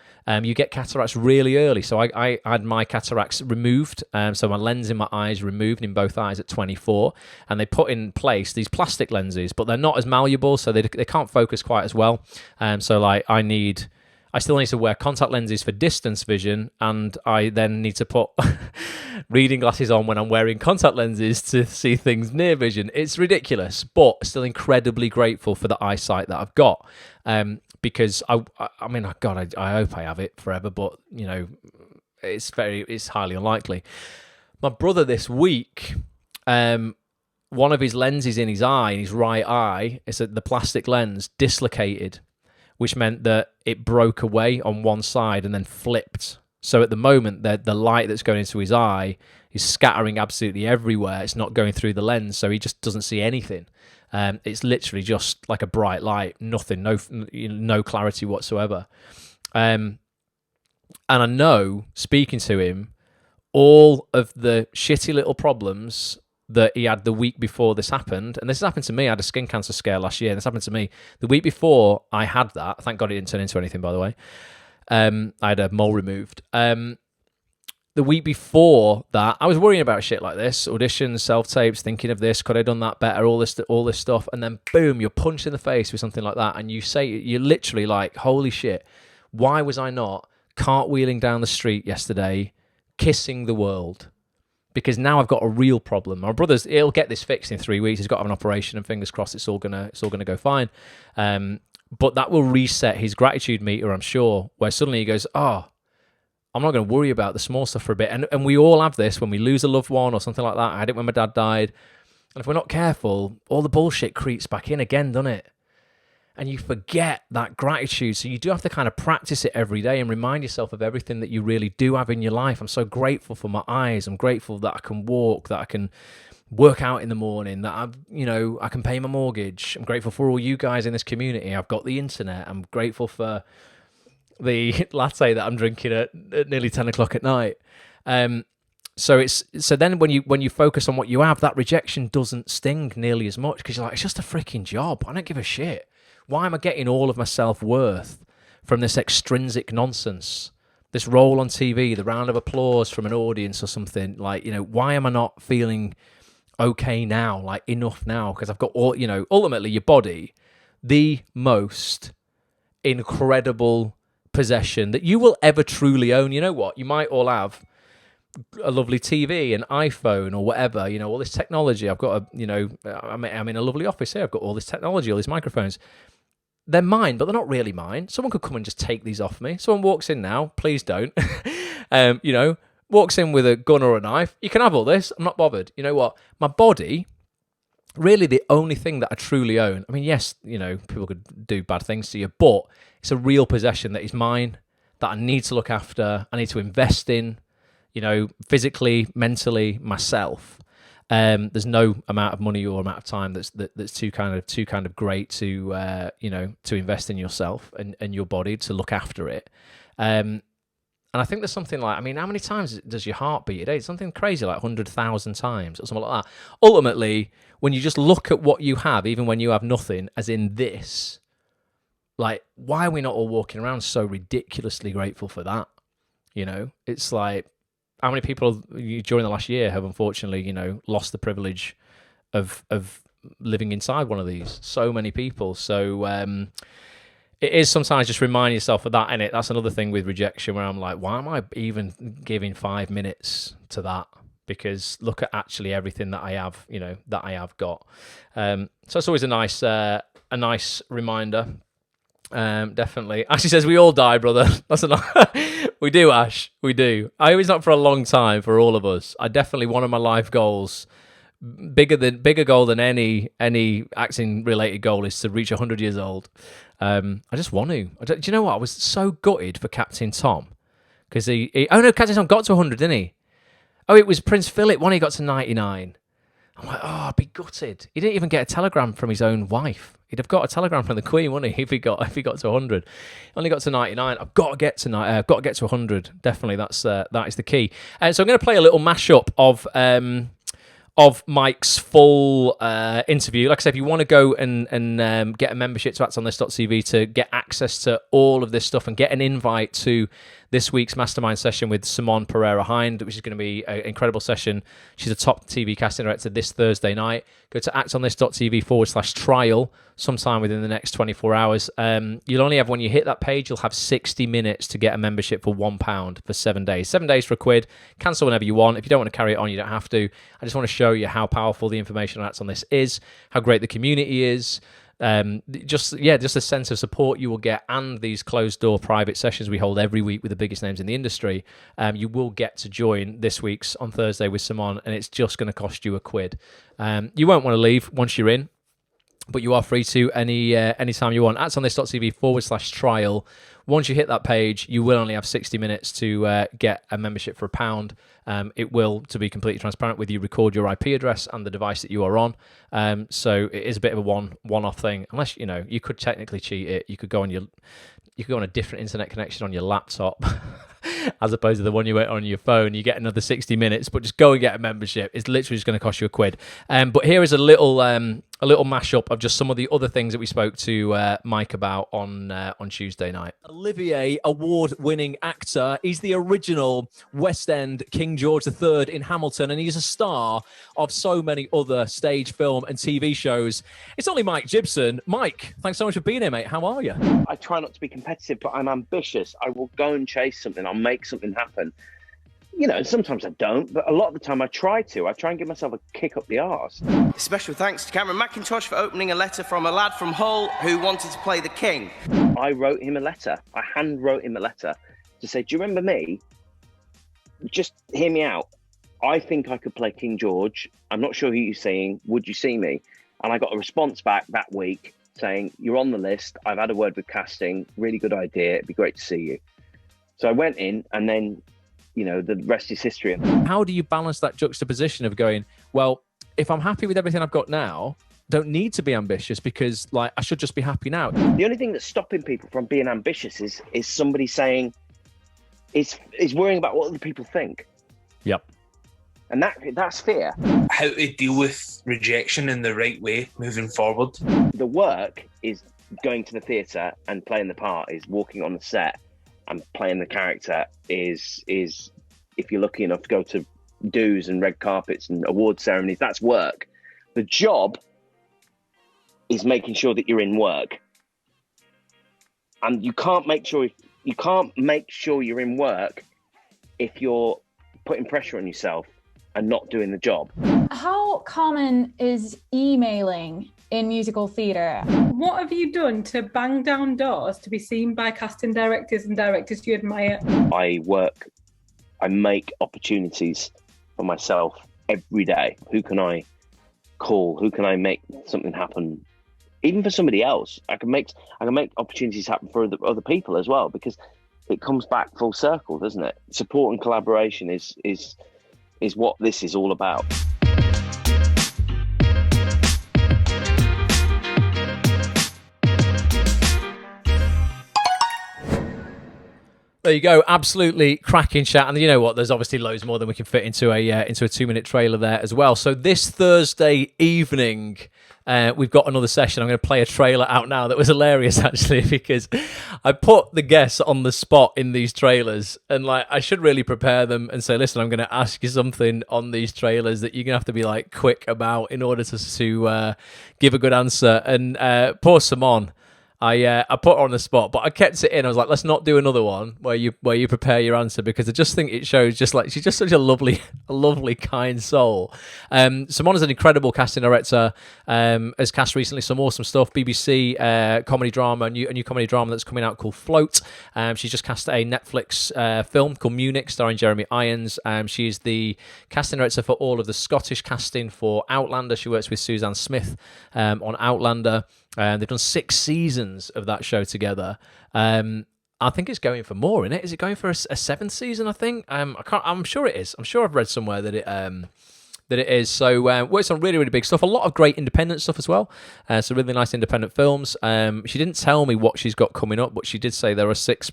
you get cataracts really early. So I had my cataracts removed, so my lens in my eyes removed in both eyes at 24, and they put in place these plastic lenses, but they're not as malleable, so they can't focus quite as well. So like I still need to wear contact lenses for distance vision, and I then need to put reading glasses on when I'm wearing contact lenses to see things near vision. It's ridiculous, but still incredibly grateful for the eyesight that I've got. Because I hope I have it forever, but it's highly unlikely. My brother this week, one of his lenses in his eye, in his right eye, the plastic lens dislocated, which meant that it broke away on one side and then flipped. So at the moment, the light that's going into his eye is scattering absolutely everywhere. It's not going through the lens, so he just doesn't see anything. It's literally just like a bright light, nothing, no clarity whatsoever. And I know, speaking to him, all of the shitty little problems that he had the week before this happened, and this has happened to me. I had a skin cancer scare last year, and this happened to me the week before I had that. Thank God it didn't turn into anything, by the way. I had a mole removed. The week before that, I was worrying about shit like this, auditions, self-tapes, thinking of this, could I have done that better, all this stuff, and then boom, you're punched in the face with something like that, and you're literally like, holy shit, why was I not cartwheeling down the street yesterday, kissing the world? Because now I've got a real problem. My brother's, he'll get this fixed in 3 weeks. He's got to have an operation, and fingers crossed it's all gonna go fine. But that will reset his gratitude meter, I'm sure, where suddenly he goes, oh, I'm not going to worry about the small stuff for a bit. And we all have this when we lose a loved one or something like that. I had it when my dad died. And if we're not careful, all the bullshit creeps back in again, doesn't it? And you forget that gratitude. So you do have to kind of practice it every day and remind yourself of everything that you really do have in your life. I'm so grateful for my eyes. I'm grateful that I can walk, that I can work out in the morning, that I can pay my mortgage. I'm grateful for all you guys in this community. I've got the internet. I'm grateful for the latte that I'm drinking at nearly 10 o'clock at night. So then when you focus on what you have, that rejection doesn't sting nearly as much, because you're like, it's just a freaking job. I don't give a shit. Why am I getting all of my self-worth from this extrinsic nonsense this role on TV, the round of applause from an audience or something. Like, you know, why am I not feeling okay now, like enough now? Because I've got all, you know, ultimately your body, the most incredible possession that you will ever truly own. You know what? You might all have a lovely TV, an iPhone or whatever, you know, all this technology. I've got a, you know, I'm in a lovely office here. I've got all this technology, all these microphones. They're mine, but they're not really mine. Someone could come and just take these off me. Someone walks in now, please don't. You know, walks in with a gun or a knife. You can have all this. I'm not bothered. You know what? My body, really the only thing that I truly own. I mean, yes, you know, people could do bad things to you, but it's a real possession that is mine, that I need to look after. I need to invest in, you know, physically, mentally, myself. There's no amount of money or amount of time that's too kind of great to you know, to invest in yourself and your body, to look after it. And I think there's something like, I mean, how many times does your heart beat a day? It's something crazy, like 100,000 times or something like that. Ultimately, when you just look at what you have, even when you have nothing, as in this, like, why are we not all walking around so ridiculously grateful for that? You know, it's like, how many people during the last year have unfortunately, you know, lost the privilege of living inside one of these? So many people. So it is sometimes just remind yourself of that, innit? That's another thing with rejection, where I'm like, why am I even giving 5 minutes to that? Because look at actually everything that I have, you know, that I have got. So it's always a nice reminder. Definitely. Ashley says, we all die, brother. That's we do, Ash. We do. I hope it's not for a long time for all of us. I definitely, one of my life goals, bigger goal than any acting related goal, is to reach 100 years old. I just want to. Do you know what? I was so gutted for Captain Tom, because Captain Tom got to 100, didn't he? Oh, it was Prince Philip when he got to 99. I'm like, oh, I'd be gutted. He didn't even get a telegram from his own wife. He'd have got a telegram from the Queen, wouldn't he? If he got to 100, only got to 99. I've got to get to 100. Definitely, that is the key. So I'm going to play a little mashup of Mike's full interview. Like I said, if you want to go and get a membership to actonthis.tv to get access to all of this stuff and get an invite to this week's mastermind session with Simone Pereira-Hind, which is going to be an incredible session. She's a top TV casting director this Thursday night. Go to actonthis.tv/trial sometime within the next 24 hours. You'll only have, when you hit that page, you'll have 60 minutes to get a membership for £1 for 7 days. 7 days for £1. Cancel whenever you want. If you don't want to carry it on, you don't have to. I just want to show you how powerful the information on Acts on This is, how great the community is. Just a sense of support you will get, and these closed door private sessions we hold every week with the biggest names in the industry. You will get to join this week's on Thursday with Simone, and it's just going to cost you £1. You won't want to leave once you're in, but you are free to anytime you want. actonthis.tv/trial. Once you hit that page, you will only have 60 minutes to get a membership for £1. It will, to be completely transparent with you, record your IP address and the device that you are on. So it is a bit of a one-off thing. Unless, you know, you could technically cheat it. You could go on a different internet connection on your laptop as opposed to the one you went on your phone. You get another 60 minutes, but just go and get a membership. It's literally just going to cost you £1. But here is a little mashup of just some of the other things that we spoke to Mike about on Tuesday night. Olivier, award-winning actor. He's the original West End King George III in Hamilton, and he's a star of so many other stage, film, and TV shows. It's only Mike Jibson. Mike, thanks so much for being here, mate. How are you? I try not to be competitive, but I'm ambitious. I will go and chase something. I'll make something happen. You know, sometimes I don't, but a lot of the time I try and give myself a kick up the arse. Special thanks to Cameron McIntosh for opening a letter from a lad from Hull who wanted to play the king. I wrote him a letter. I hand wrote him a letter to say, do you remember me? Just hear me out. I think I could play King George. I'm not sure who you're seeing. Would you see me? And I got a response back that week saying, you're on the list. I've had a word with casting. Really good idea. It'd be great to see you. So I went in, and then, you know, the rest is history. How do you balance that juxtaposition of going, well, if I'm happy with everything I've got now, don't need to be ambitious, because, like, I should just be happy now? The only thing that's stopping people from being ambitious is somebody saying, is worrying about what other people think. Yep. And that's fear. How to deal with rejection in the right way moving forward. The work is going to the theatre and playing the part, is walking on the set and playing the character is if you're lucky enough to go to do's and red carpets and award ceremonies, that's work. The job is making sure that you're in work, and you can't make sure you're in work if you're putting pressure on yourself and not doing the job. How common is emailing in musical theatre? What have you done to bang down doors to be seen by casting directors and directors you admire? I make opportunities for myself every day. Who can I call? Who can I make something happen? Even for somebody else, I can make opportunities happen for other people as well, because it comes back full circle, doesn't it? Support and collaboration is what this is all about. There you go, absolutely cracking chat, and you know what? There's obviously loads more than we can fit into a 2-minute trailer there as well. So this Thursday evening, we've got another session. I'm going to play a trailer out now that was hilarious actually, because I put the guests on the spot in these trailers, and like I should really prepare them and say, listen, I'm going to ask you something on these trailers that you're going to have to be like quick about in order to give a good answer. And poor Simone. I put her on the spot, but I kept it in. I was like, let's not do another one where you prepare your answer, because I just think it shows just like she's just such a lovely, kind soul. Simone is an incredible casting director. Has cast recently some awesome stuff. BBC comedy drama, a new comedy drama that's coming out called Float. She's just cast a Netflix film called Munich, starring Jeremy Irons. She's the casting director for all of the Scottish casting for Outlander. She works with Suzanne Smith on Outlander. They've done 6 seasons of that show together. I think it's going for more, isn't it? Is it going for a 7th season? I think. I'm sure it is. I'm sure I've read somewhere that it is. So works on really, really big stuff. A lot of great independent stuff as well. So really nice independent films. She didn't tell me what she's got coming up, but she did say there are six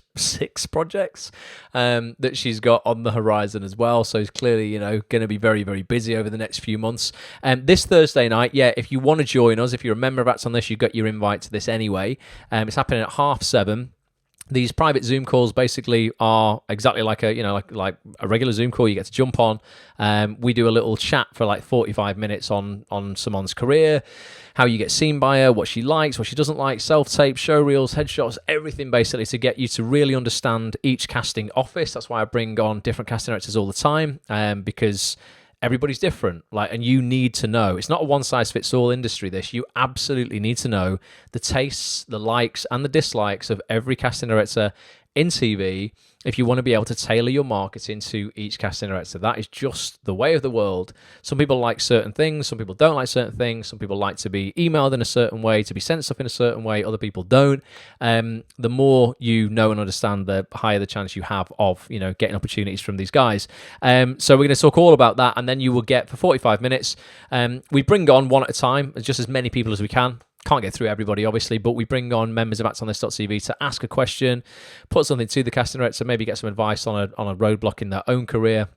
projects that she's got on the horizon as well. So it's clearly, going to be very, very busy over the next few months. This Thursday night, if you want to join us, if you're a member of Acts on This, you got your invite to this anyway. It's happening at 7:30. These private Zoom calls basically are exactly like like a regular Zoom call. You get to jump on. We do a little chat for like 45 minutes on Simone's career, how you get seen by her, what she likes, what she doesn't like, self-tape, show reels, headshots, everything basically to get you to really understand each casting office. That's why I bring on different casting directors all the time, because everybody's different, and you need to know. It's not a one-size-fits-all industry, this. You absolutely need to know the tastes, the likes, and the dislikes of every casting director in TV if you want to be able to tailor your marketing to each casting director. That is just the way of the world. Some people like certain things, some people don't like certain things, some people like to be emailed in a certain way, to be sent stuff in a certain way, other people don't. The more you know and understand, the higher the chance you have of getting opportunities from these guys. So we're going to talk all about that, and then you will get, for 45 minutes, we bring on one at a time, just as many people as we can. Can't get through everybody, obviously, but we bring on members of actsonthis.tv to ask a question, put something to the casting director, maybe get some advice on a roadblock in their own career.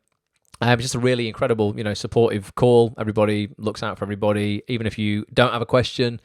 Just a really incredible, supportive call. Everybody looks out for everybody. Even if you don't have a question,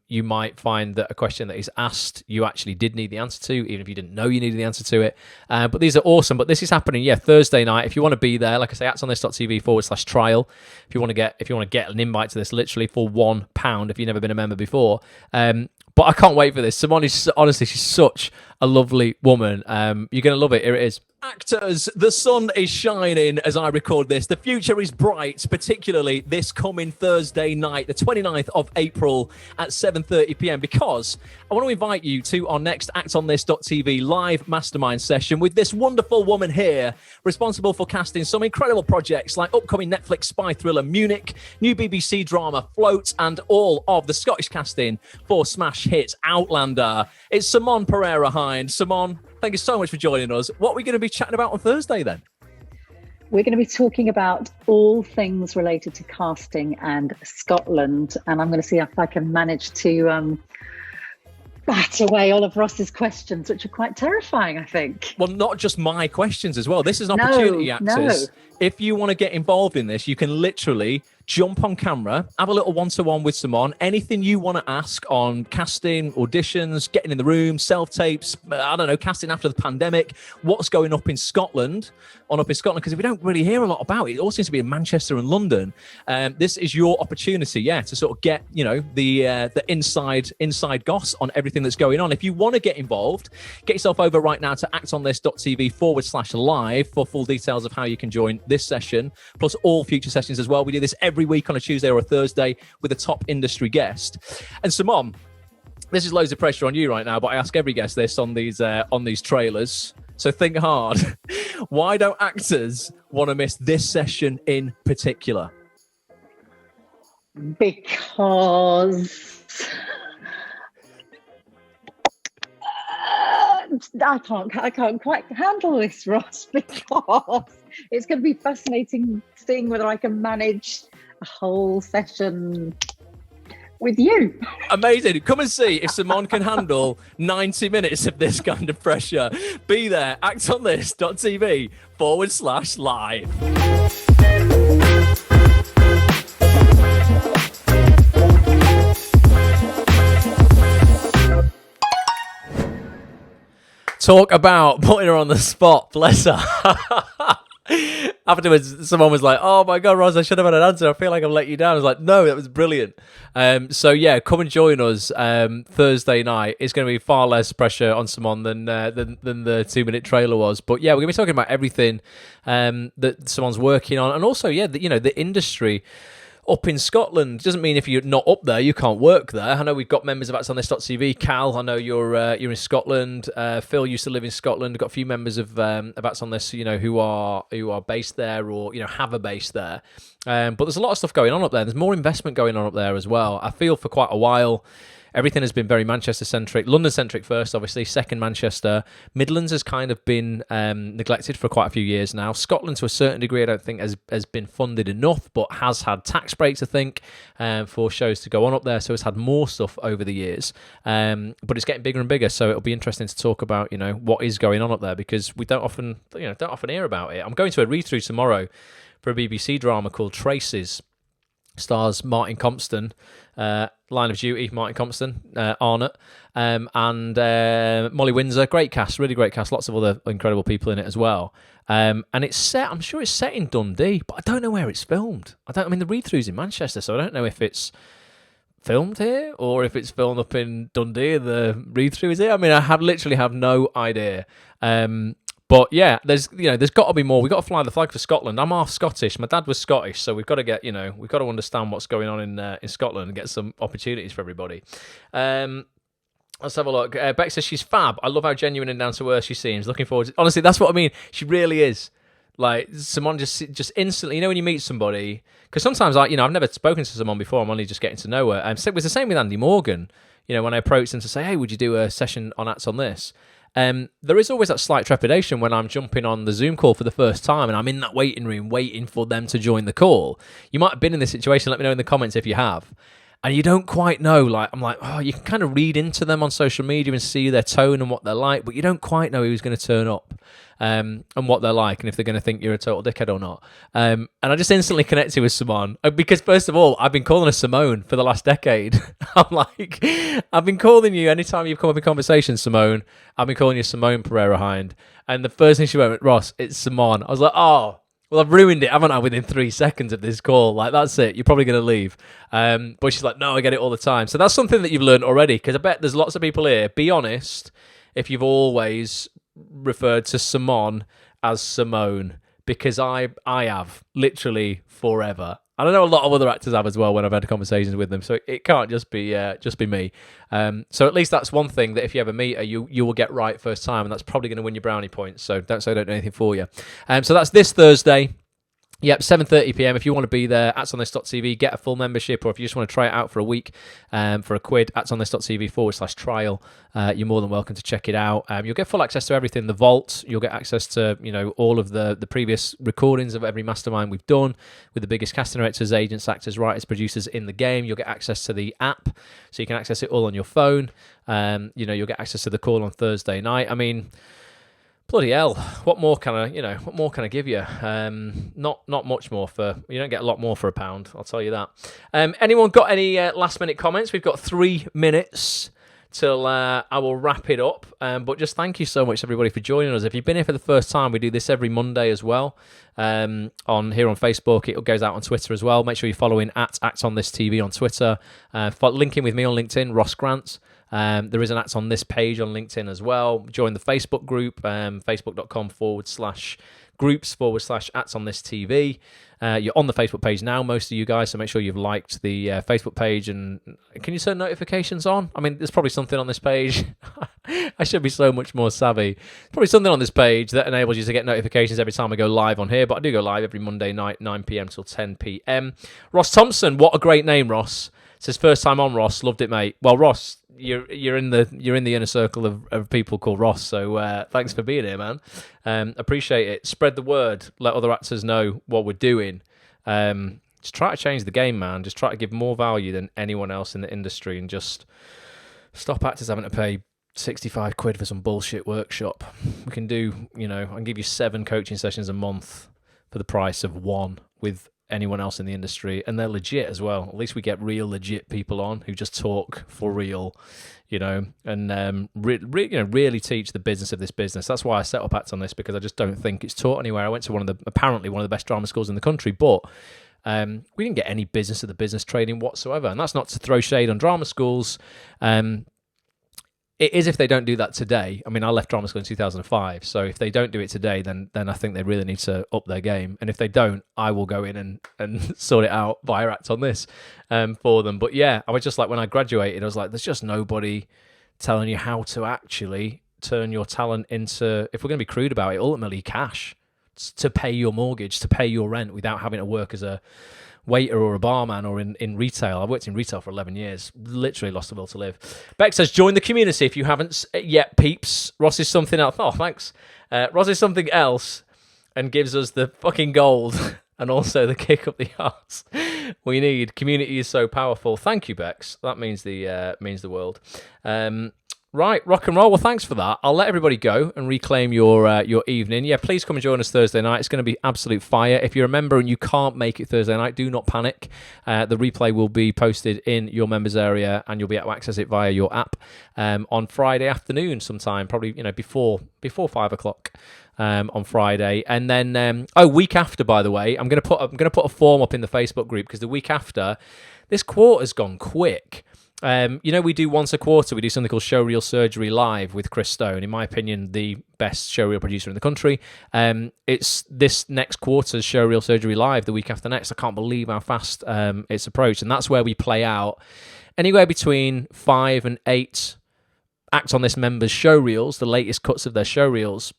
you might find that a question that is asked, you actually did need the answer to, even if you didn't know you needed the answer to it. But these are awesome. But this is happening, Thursday night. If you want to be there, like I say, actsonthis.tv/trial. If you want to get an invite to this, literally for £1 if you've never been a member before. But I can't wait for this. Simone is honestly, she's such a lovely woman. You're going to love it. Here it is. Actors, the sun is shining as I record this. The future is bright, particularly this coming Thursday night, the 29th of April at 7:30 p.m, because I want to invite you to our next actsonthis.tv live mastermind session with this wonderful woman here, responsible for casting some incredible projects like upcoming Netflix spy thriller Munich, new BBC drama Float, and all of the Scottish casting for smash hit Outlander. It's Simone Pereira-Hind. Simone, thank you so much for joining us. What are we going to be chatting about on Thursday then? We're going to be talking about all things related to casting and Scotland, and I'm going to see if I can manage to bat away all of Ross's questions, which are quite terrifying, I think. Well, not just my questions as well. This is an opportunity, actors. if you want to get involved in this, you can literally jump on camera, have a little one-to-one with someone, anything you want to ask on casting, auditions, getting in the room, self-tapes, I don't know, casting after the pandemic, what's going up in Scotland, because we don't really hear a lot about it. It all seems to be in Manchester and London. This is your opportunity, to sort of get, the inside goss on everything that's going on. If you want to get involved, get yourself over right now to actonthis.tv/live for full details of how you can join this session, plus all future sessions as well. We do this every week on a Tuesday or a Thursday with a top industry guest. And Simon, this is loads of pressure on you right now, but I ask every guest this on these trailers. So think hard. Why don't actors want to miss this session in particular? Because I can't quite handle this, Ross, because it's going to be fascinating seeing whether I can manage a whole session with you. Amazing. Come and see if Simon can handle 90 minutes of this kind of pressure. Be there, actonthis.tv/live. Talk about putting her on the spot, bless her. Afterwards, someone was like, "Oh my God, Ross, I should have had an answer. I feel like I've let you down." I was like, "No, that was brilliant." So yeah, come and join us Thursday night. It's going to be far less pressure on Simon than the 2-minute trailer was. But yeah, we're going to be talking about everything that Simon's working on, and also the industry up in Scotland. Doesn't mean if you're not up there, you can't work there. I know we've got members of actonthis.tv. Cal, I know you're in Scotland. Phil used to live in Scotland. We've got a few members of Acts on This, who are based there or have a base there. But there's a lot of stuff going on up there. There's more investment going on up there as well. I feel for quite a while, everything has been very Manchester-centric. London-centric first, obviously. Second, Manchester. Midlands has kind of been neglected for quite a few years now. Scotland, to a certain degree, I don't think has been funded enough, but has had tax breaks, I think, for shows to go on up there. So it's had more stuff over the years. But it's getting bigger and bigger. So it'll be interesting to talk about, what is going on up there, because we don't often hear about it. I'm going to a read-through tomorrow for a BBC drama called Traces. Stars Martin Compston, Line of Duty, Martin Compston, Arnott, and Molly Windsor. Great cast, really great cast. Lots of other incredible people in it as well. And it's set, I'm sure it's set in Dundee, but I don't know where it's filmed. The read-through's in Manchester, so I don't know if it's filmed here or if it's filmed up in Dundee and the read-through is here. I literally have no idea. But yeah, there's got to be more. We've got to fly the flag for Scotland. I'm half Scottish. My dad was Scottish, so we've got to get, we've got to understand what's going on in Scotland and get some opportunities for everybody. Let's have a look. Beck says she's fab. I love how genuine and down to earth she seems. Looking forward to... Honestly, that's what I mean. She really is. Like, someone just instantly, when you meet somebody, because sometimes I've never spoken to someone before. I'm only just getting to know her. It was the same with Andy Morgan. When I approached him to say, "Hey, would you do a session on Acts on This?" There is always that slight trepidation when I'm jumping on the Zoom call for the first time and I'm in that waiting room waiting for them to join the call. You might have been in this situation. Let me know in the comments if you have. And you don't quite know, you can kind of read into them on social media and see their tone and what they're like, but you don't quite know who's going to turn up and what they're like and if they're going to think you're a total dickhead or not. And I just instantly connected with Simone because, first of all, I've been calling her Simone for the last decade. I've been calling you anytime you've come up in conversation, Simone. I've been calling you Simone Pereira Hind. And the first thing she went, "Ross, it's Simone." I was like, "Oh, well, I've ruined it, haven't I, within 3 seconds of this call? That's it. You're probably going to leave." But she's like, "No, I get it all the time." So that's something that you've learned already, because I bet there's lots of people here. Be honest if you've always referred to Simone as Simone, because I have, literally forever. I don't know, a lot of other actors have as well when I've had conversations with them, so it can't just be me. So at least that's one thing that if you ever meet her, you will get right first time, and that's probably going to win you brownie points. So don't say I don't do anything for you. So that's this Thursday. Yep, 7:30 p.m. If you want to be there, actonthis.tv, get a full membership, or if you just want to try it out for a week for a quid, actonthis.tv/trial, you're more than welcome to check it out. You'll get full access to everything, the vault. You'll get access to all of the previous recordings of every mastermind we've done with the biggest casting directors, agents, actors, writers, producers in the game. You'll get access to the app, so you can access it all on your phone. You'll get access to the call on Thursday night. Bloody hell! What more can I give you? Not much more for. You don't get a lot more for £1. I'll tell you that. Anyone got any last minute comments? We've got 3 minutes till I will wrap it up. But just thank you so much, everybody, for joining us. If you've been here for the first time, we do this every Monday as well. On Facebook, it goes out on Twitter as well. Make sure you're following at Act on This TV on Twitter. Linking with me on LinkedIn, Ross Grant. There is an Act on This page on LinkedIn as well. Join the Facebook group, facebook.com/groups/Act on This TV. You're on the Facebook page now, most of you guys, so make sure you've liked the Facebook page. And can you turn notifications on? I mean, there's probably something on this page. I should be so much more savvy. There's probably something on this page that enables you to get notifications every time I go live on here, but I do go live every Monday night, 9 p.m. till 10 p.m. Ross Thompson, what a great name, Ross. Says first time on, Ross, loved it, mate. Well, Ross, you're in the inner circle of people called Ross, so thanks for being here, man. Appreciate it. Spread the word. Let other actors know what we're doing. Just try to change the game, man. Just try to give more value than anyone else in the industry, and just stop actors having to pay 65 quid for some bullshit workshop. We can do, I can give you 7 coaching sessions a month for the price of 1 with anyone else in the industry, and they're legit as well. At least we get real legit people on who just talk for real, and really teach the business of this business. That's why I set up Act on This, because I just don't think it's taught anywhere. I went to apparently one of the best drama schools in the country, but we didn't get any business of the business training whatsoever. And that's not to throw shade on drama schools. It is if they don't do that today. I mean, I left drama school in 2005, so if they don't do it today, then I think they really need to up their game. And if they don't, I will go in and sort it out via Act on This for them. But yeah, I was just like, when I graduated, I was like, there's just nobody telling you how to actually turn your talent into, if we're going to be crude about it, ultimately cash, to pay your mortgage, to pay your rent without having to work as a waiter or a barman or in retail. I've worked in retail for 11 years. Literally lost the will to live. Beck says, join the community if you haven't yet, peeps. Ross is something else. Oh, thanks. Ross is something else and gives us the fucking gold and also the kick up the arse we need. Community is so powerful. Thank you, Bex. That means the world. Right, rock and roll. Well, thanks for that. I'll let everybody go and reclaim your evening. Yeah, please come and join us Thursday night. It's going to be absolute fire. If you're a member and you can't make it Thursday night, do not panic. The replay will be posted in your members area, and you'll be able to access it via your app on Friday afternoon sometime, probably before 5 o'clock. On Friday, and then week after. By the way, I'm gonna put a form up in the Facebook group, because the week after, this quarter's gone quick. We do once a quarter, we do something called Showreel Surgery Live with Chris Stone, in my opinion, the best showreel producer in the country. It's this next quarter's Showreel Surgery Live, the week after next. I can't believe how fast it's approached, and that's where we play out anywhere between 5 and 8 Act on This members' showreels, the latest cuts of their showreels.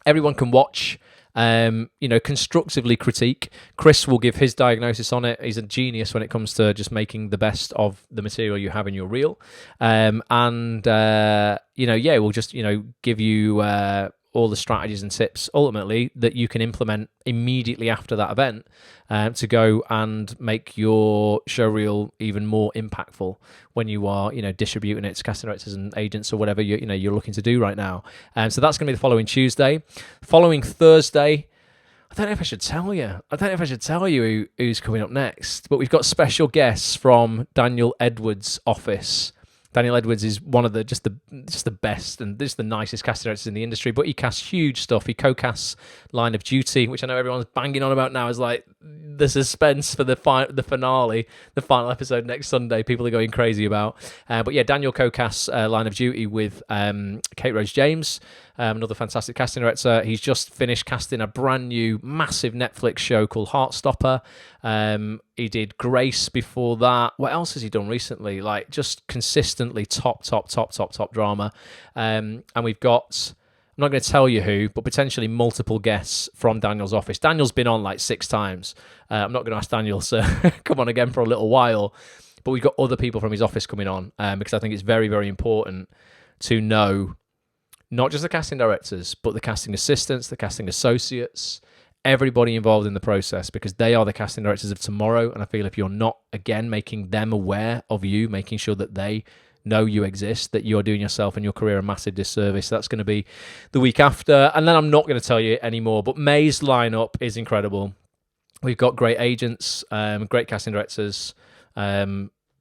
Everyone can watch, constructively critique. Chris will give his diagnosis on it. He's a genius when it comes to just making the best of the material you have in your reel. We'll just, give you all the strategies and tips, ultimately, that you can implement immediately after that event to go and make your showreel even more impactful when you are, distributing it to casting directors and agents or whatever you're looking to do right now. So that's going to be the following Tuesday. Following Thursday, I don't know if I should tell you who's coming up next, but we've got special guests from Daniel Edwards' office. Daniel Edwards is one of the best and just the nicest casting directors in the industry, but he casts huge stuff. He co-casts Line of Duty, which I know everyone's banging on about now, is like the suspense for the finale, the final episode next Sunday. People are going crazy about. But yeah, Daniel co-casts Line of Duty with Kate Rose James, another fantastic casting director. He's just finished casting a brand new massive Netflix show called Heartstopper. He did Grace before that. What else has he done recently? Like, just consistently top drama. And we've got, I'm not going to tell you who, but potentially multiple guests from Daniel's office. Daniel's been on like 6 times. I'm not going to ask Daniel to come on again for a little while, but we've got other people from his office coming on because I think it's very, very important to know not just the casting directors, but the casting assistants, the casting associates, everybody involved in the process, because they are the casting directors of tomorrow. And I feel if you're not, again, making them aware of you, making sure that they know you exist, that you're doing yourself and your career a massive disservice. That's going to be the week after. And then I'm not going to tell you anymore, but May's lineup is incredible. We've got great agents, great casting directors,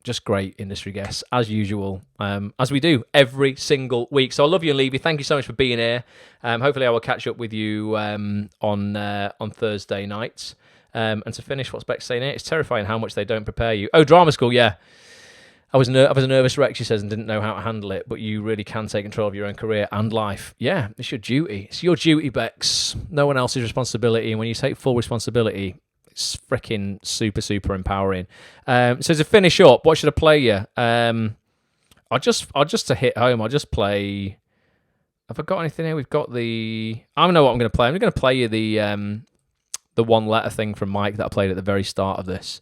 just great industry guests, as usual, as we do every single week. So I love you and leave you. Thank you so much for being here. Hopefully I will catch up with you on Thursday night. And to finish, what's Beck saying here? It's terrifying how much they don't prepare you. Oh, drama school, yeah. I was a nervous wreck, she says, and didn't know how to handle it, but you really can take control of your own career and life. Yeah, it's your duty. It's your duty, Bex. No one else's responsibility. And when you take full responsibility, it's freaking super, super empowering. So to finish up, what should I play you? I'll just to hit home, I'll just play... Have I got anything here? We've got the... I don't know what I'm going to play. I'm going to play you the one letter thing from Mike that I played at the very start of this.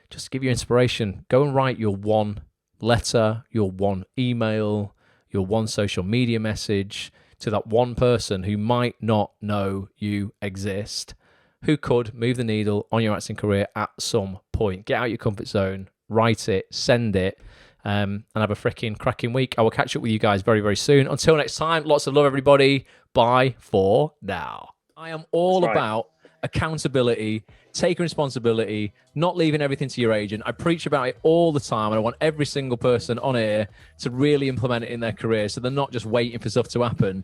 Just to give you inspiration. Go and write your one letter, your one email, your one social media message to that one person who might not know you exist, who could move the needle on your acting career at some point. Get out your comfort zone, write it, send it, and have a freaking cracking week. I will catch up with you guys very, very soon. Until next time, lots of love, everybody. Bye for now. I am all about accountability, taking responsibility, not leaving everything to your agent. I preach about it all the time, and I want every single person on here to really implement it in their career so they're not just waiting for stuff to happen.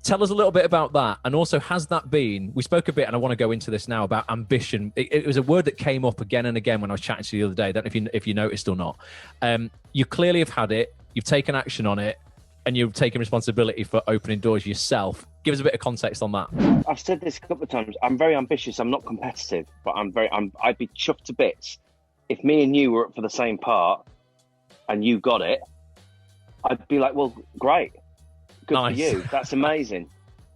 Tell us a little bit about that. And also, has that been, we spoke a bit, and I want to go into this now, about ambition. It was a word that came up again and again when I was chatting to you the other day. I don't know if you noticed or not. You clearly have had it, you've taken action on it, and you've taken responsibility for opening doors yourself. Give us a bit of context on that. I've said this a couple of times. I'm very ambitious. I'm not competitive, but I'd be chuffed to bits if me and you were up for the same part and you got it. I'd be like, well, great. Good for you. That's amazing.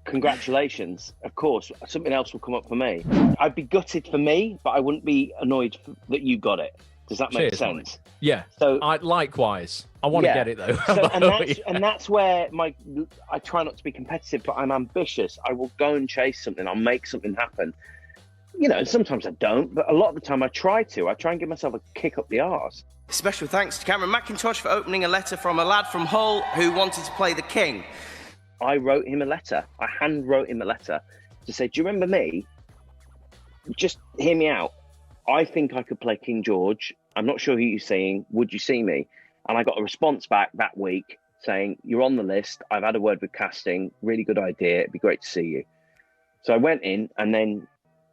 Congratulations. Of course, something else will come up for me. I'd be gutted for me, but I wouldn't be annoyed that you got it. Does that make sense? Mate. Yeah. So likewise, I want to get it though. So, and that's where I try not to be competitive, but I'm ambitious. I will go and chase something. I'll make something happen. You know, sometimes I don't, but a lot of the time I try to. I try and give myself a kick up the arse. Special thanks to Cameron McIntosh for opening a letter from a lad from Hull who wanted to play the king. I wrote him a letter. I hand wrote him a letter to say, do you remember me? Just hear me out. I think I could play King George. I'm not sure who you're seeing. Would you see me? And I got a response back that week saying, you're on the list. I've had a word with casting. Really good idea. It'd be great to see you. So I went in, and then,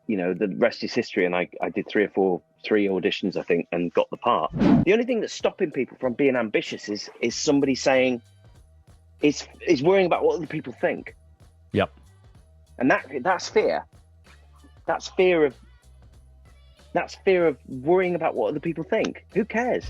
you know, the rest is history. And I did three auditions, I think, and got the part. The only thing that's stopping people from being ambitious is somebody saying, is worrying about what other people think. Yep. And that's fear. That's fear of worrying about what other people think. Who cares?